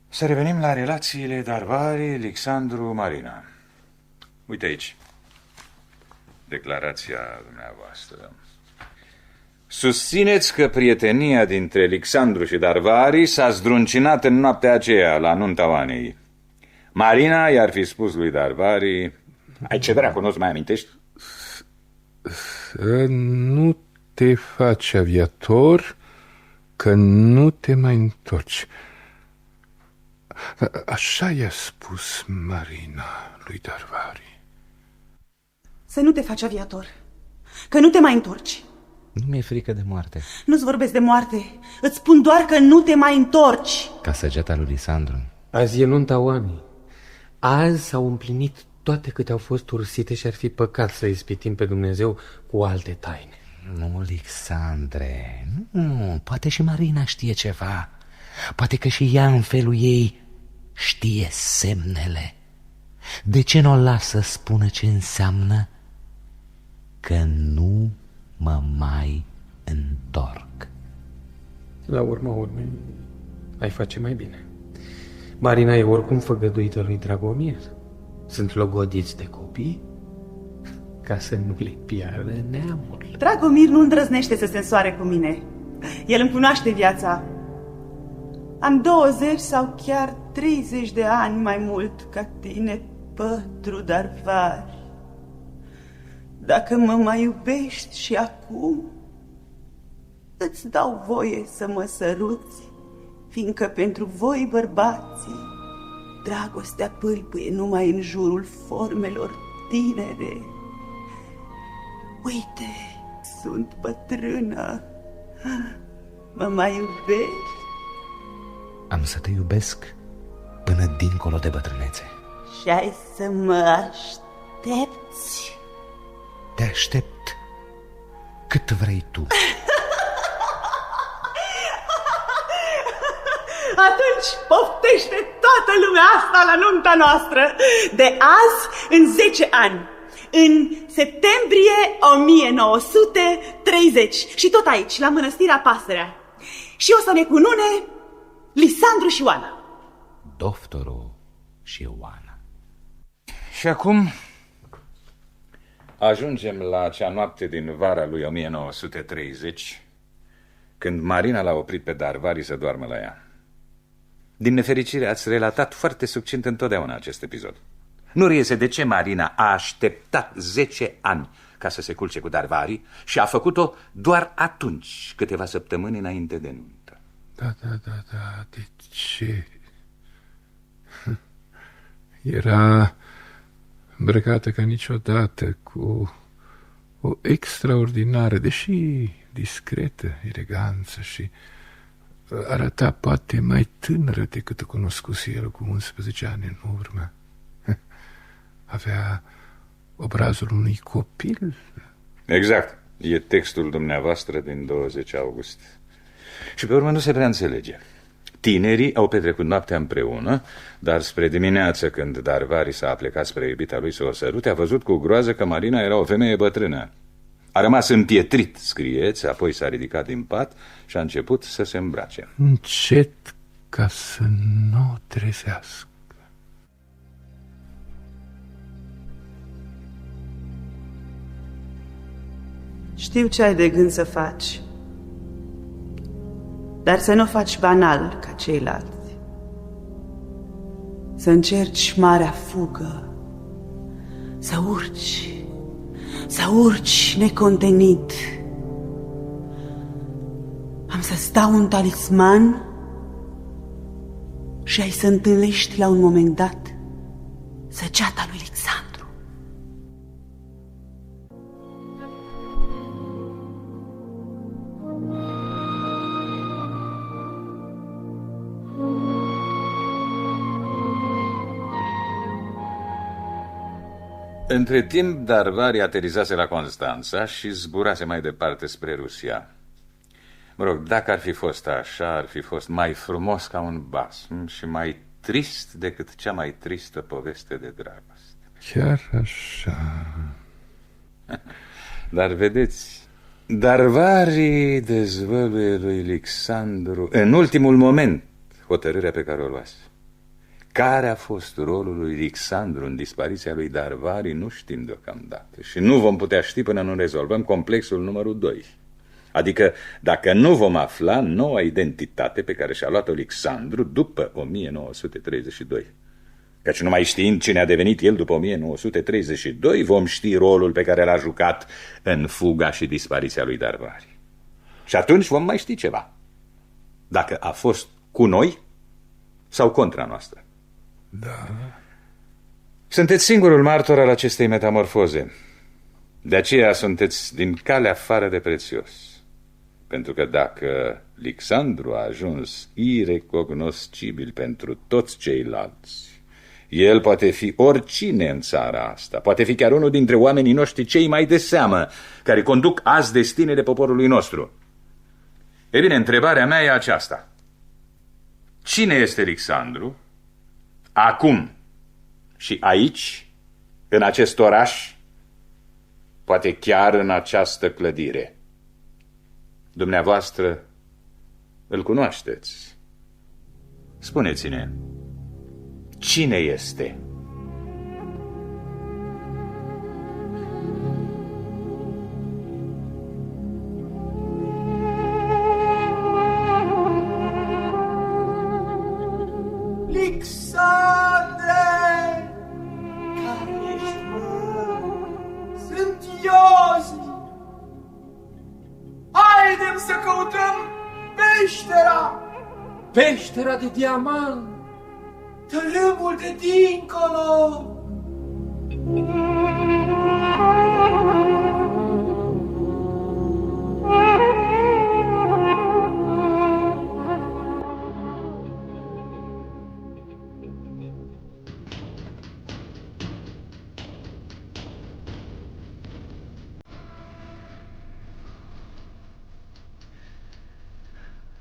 Să revenim la relațiile Darvari, Alexandru, Marina. Uite aici declarația dumneavoastră. Susțineți că prietenia dintre Alexandru și Darvari s-a zdruncinat în noaptea aceea la nunta Oanei. Marina i-ar fi spus lui Darvari: ai ce dracu, nu-ți mai amintești? Să nu te faci aviator, că nu te mai întorci. Așa i-a spus Marina lui Darvari. Să nu te faci aviator, că nu te mai întorci. Nu mi-e frică de moarte. Nu-ți vorbesc de moarte, îți spun doar că nu te mai întorci. Ca săgeata lui Lisandru. Azi e nunta Oanei. Azi s-au împlinit toate câte au fost ursite și ar fi păcat să ispitim pe Dumnezeu cu alte taine. Nu, Alexandre, nu, poate și Marina știe ceva. Poate că și ea în felul ei știe semnele. De ce nu o lasă spună ce înseamnă că nu mă mai întorc. La urma urmei, ai face mai bine. Marina e oricum făgăduită lui Dragomir. Sunt logodiți de copii ca să nu le piardă neamul. Dragomir nu îndrăznește să se însoare cu mine. El îmi cunoaște viața. Am 20 sau chiar 30 de ani mai mult ca tine, Pătru Darvari. Dacă mă mai iubești și acum, îți dau voie să mă săruți, fiindcă pentru voi, bărbații, dragostea pâlpâie numai în jurul formelor tinere. Uite, sunt bătrână. Mă mai iubești? Am să te iubesc până dincolo de bătrânețe. Și ai să mă aștepți? Te aștept cât vrei tu. Atunci poftește toată lumea asta la nunta noastră. De azi în 10 ani, în septembrie 1930. Și tot aici, la Mănăstirea Pasărea. Și o să ne cunune Lisandru și Oana. Doftorul și Oana. Și acum ajungem la acea noapte din vara lui 1930, când Marina l-a oprit pe Darvari să doarmă la ea. Din nefericire ați relatat foarte succint întotdeauna acest episod. Nu reiese de ce Marina a așteptat 10 ani ca să se culce cu Darvari și a făcut-o doar atunci, câteva săptămâni înainte de nuntă. Da, de ce? Era îmbrăcată ca niciodată, cu o extraordinară, deși discretă, eleganță și arăta poate mai tânără decât o cunoscuse el cu 11 ani în urmă. Avea obrazul unui copil. Exact. E textul dumneavoastră din 20 august. Și pe urmă nu se prea înțelege. Tinerii au petrecut noaptea împreună, dar spre dimineață, când Darvari s-a plecat spre iubita lui să o sărute, a văzut cu groază că Marina era o femeie bătrână. A rămas împietrit, scrieți, apoi s-a ridicat din pat și a început să se îmbrace. Încet, ca să nu o trezească. Știu ce ai de gând să faci, dar să nu faci banal ca ceilalți. Să încerci marea fugă, să urci necontenit. Am să-ți dau un talisman și ai să întâlnești la un moment dat săgeata lui Alexandru. Între timp, Darvari aterizase la Constanța și zburase mai departe spre Rusia. Mă rog, dacă ar fi fost așa, ar fi fost mai frumos ca un basm și mai trist decât cea mai tristă poveste de dragoste. Chiar așa. Dar vedeți, Darvari dezvăluie lui Alexandru în ultimul moment hotărârea pe care o luase. Care a fost rolul lui Alexandru în dispariția lui Darvari nu știm deocamdată și nu vom putea ști până nu rezolvăm complexul numărul 2. Adică dacă nu vom afla noua identitate pe care și-a luat-o Alexandru după 1932. Căci numai știind cine a devenit el după 1932, vom ști rolul pe care l-a jucat în fuga și dispariția lui Darvari. Și atunci vom mai ști ceva. Dacă a fost cu noi sau contra noastră. Da. Sunteți singurul martor al acestei metamorfoze. De aceea sunteți din calea afară de prețios. Pentru că dacă Alexandru a ajuns irecognoscibil pentru toți ceilalți, el poate fi oricine în țara asta. Poate fi chiar unul dintre oamenii noștri cei mai de seamă, care conduc azi destinele poporului nostru. E bine, întrebarea mea e aceasta. Cine este Alexandru? Acum și aici, în acest oraș, poate chiar în această clădire. Dumneavoastră îl cunoașteți. Spuneți-ne, cine este? Alexandre! Care ești, mă? Sunt Iosi! Haidem să căutăm peștera! Peștera de diamant! Tărâmul de dincolo!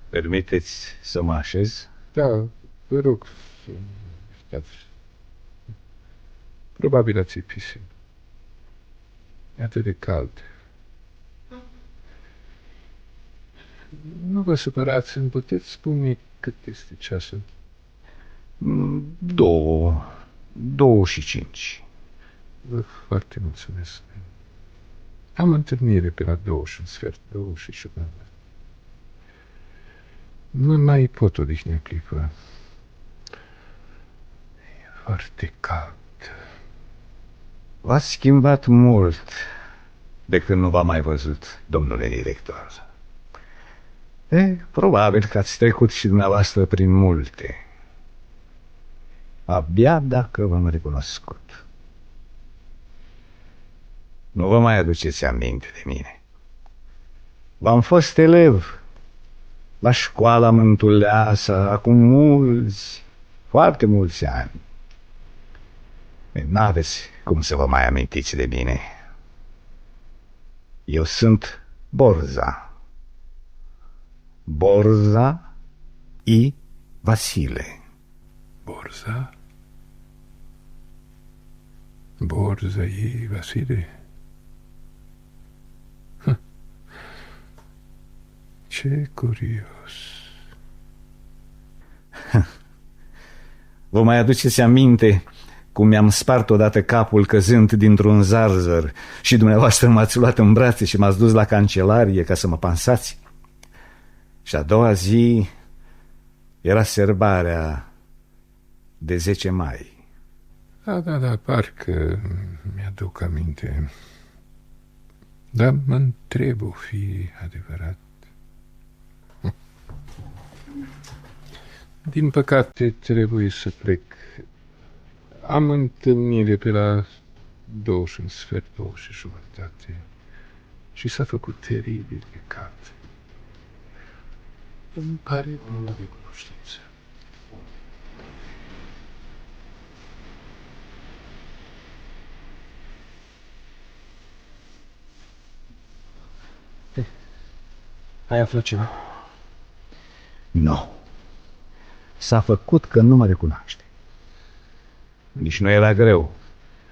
Permiteți să mă așez? Da, vă rog. Probabil ați piscin. E atât de cald. Nu vă supărați, îmi puteți spune cât este ceasul? 2:05. Vă foarte mulțumesc. Am întâlnire pe la 2:15, 2:15. Nu mai pot odihni o clipă. E foarte cald. V-ați schimbat mult de când nu v-am mai văzut, domnule director. Probabil că ați trecut și dumneavoastră prin multe. Abia dacă v-am recunoscut. Nu vă mai aduceți aminte de mine. V-am fost elev la școala Mântuleasa acum mulți, foarte mulți ani. N-aveți cum să vă mai amintiți de mine. Eu sunt Borza. Borza I. Vasile. Borza? Borza I. Vasile? Ce curios. Vă mai aduceți aminte cum mi-am spart odată capul căzând dintr-un zarzăr și dumneavoastră m-ați luat în brațe și m-ați dus la cancelarie ca să mă pansați? Și a doua zi era sărbarea de 10 mai. Da, parcă mi-aduc aminte. Dar mă întreb, o fi adevărat? Din păcate trebuie să plec. Am întâlnire pe la 2:15, 2:30 și s-a făcut teribil de cald. Îmi pare bună de cunoștință. Ai aflat ceva? Nu. S-a făcut că nu mă recunoaște. Nici nu era greu.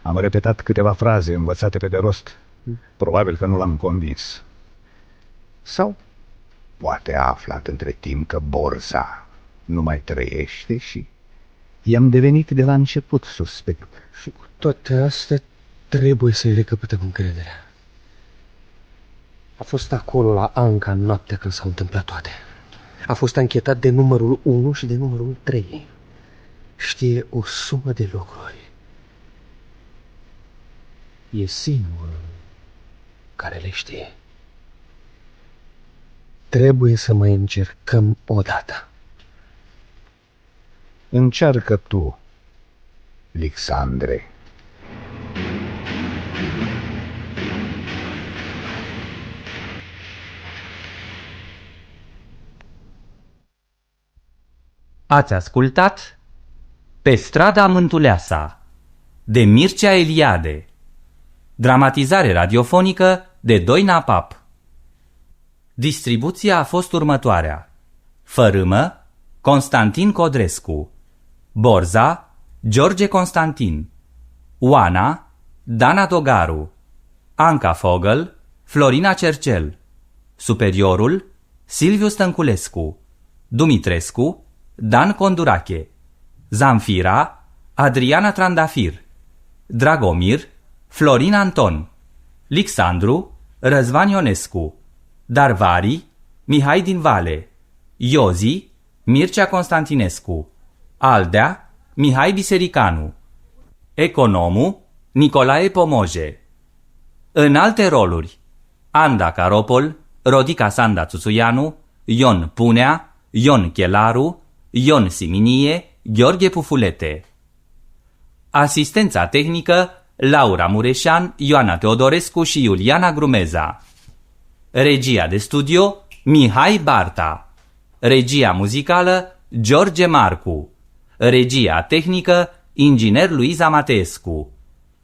Am repetat câteva fraze învățate pe de rost. Probabil că nu l-am convins. Sau poate a aflat între timp că Borza nu mai trăiește și i-am devenit de la început suspect. Și cu toate astea trebuie să-i recăpătăm încrederea. A fost acolo la Anca în noaptea când s-au întâmplat toate. A fost anchetat de numărul 1 și de numărul 3. Știe o sumă de lucruri. E singurul care le știe. Trebuie să mai încercăm o dată. Încearcă tu, Alexandre. Ați ascultat Pe strada Mântuleasa de Mircea Eliade. Dramatizare radiofonică de Doina Pap. Distribuția a fost următoarea: Fărâmă, Constantin Codrescu; Borza, George Constantin; Oana, Dana Dogaru; Anca Fogel, Florina Cercel. Superiorul, Silviu Stănculescu. Dumitrescu, Dan Condurache. Zamfira, Adriana Trandafir. Dragomir, Florin Anton. Lixandru, Răzvan Ionescu. Darvari, Mihai din Vale. Iozi, Mircea Constantinescu. Aldea, Mihai Bisericanu. Economul, Nicolae Pomoje. În alte roluri: Anda Caropol, Rodica Sanda Țuțuianu, Ion Punea, Ion Chelaru, Ion Siminie, Gheorghe Pufulete. Asistența tehnică: Laura Mureșan, Ioana Teodorescu și Iuliana Grumeza. Regia de studio: Mihai Barta. Regia muzicală: George Marcu. Regia tehnică: inginer Luiza Mateescu.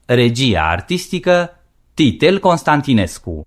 Regia artistică: Titel Constantinescu.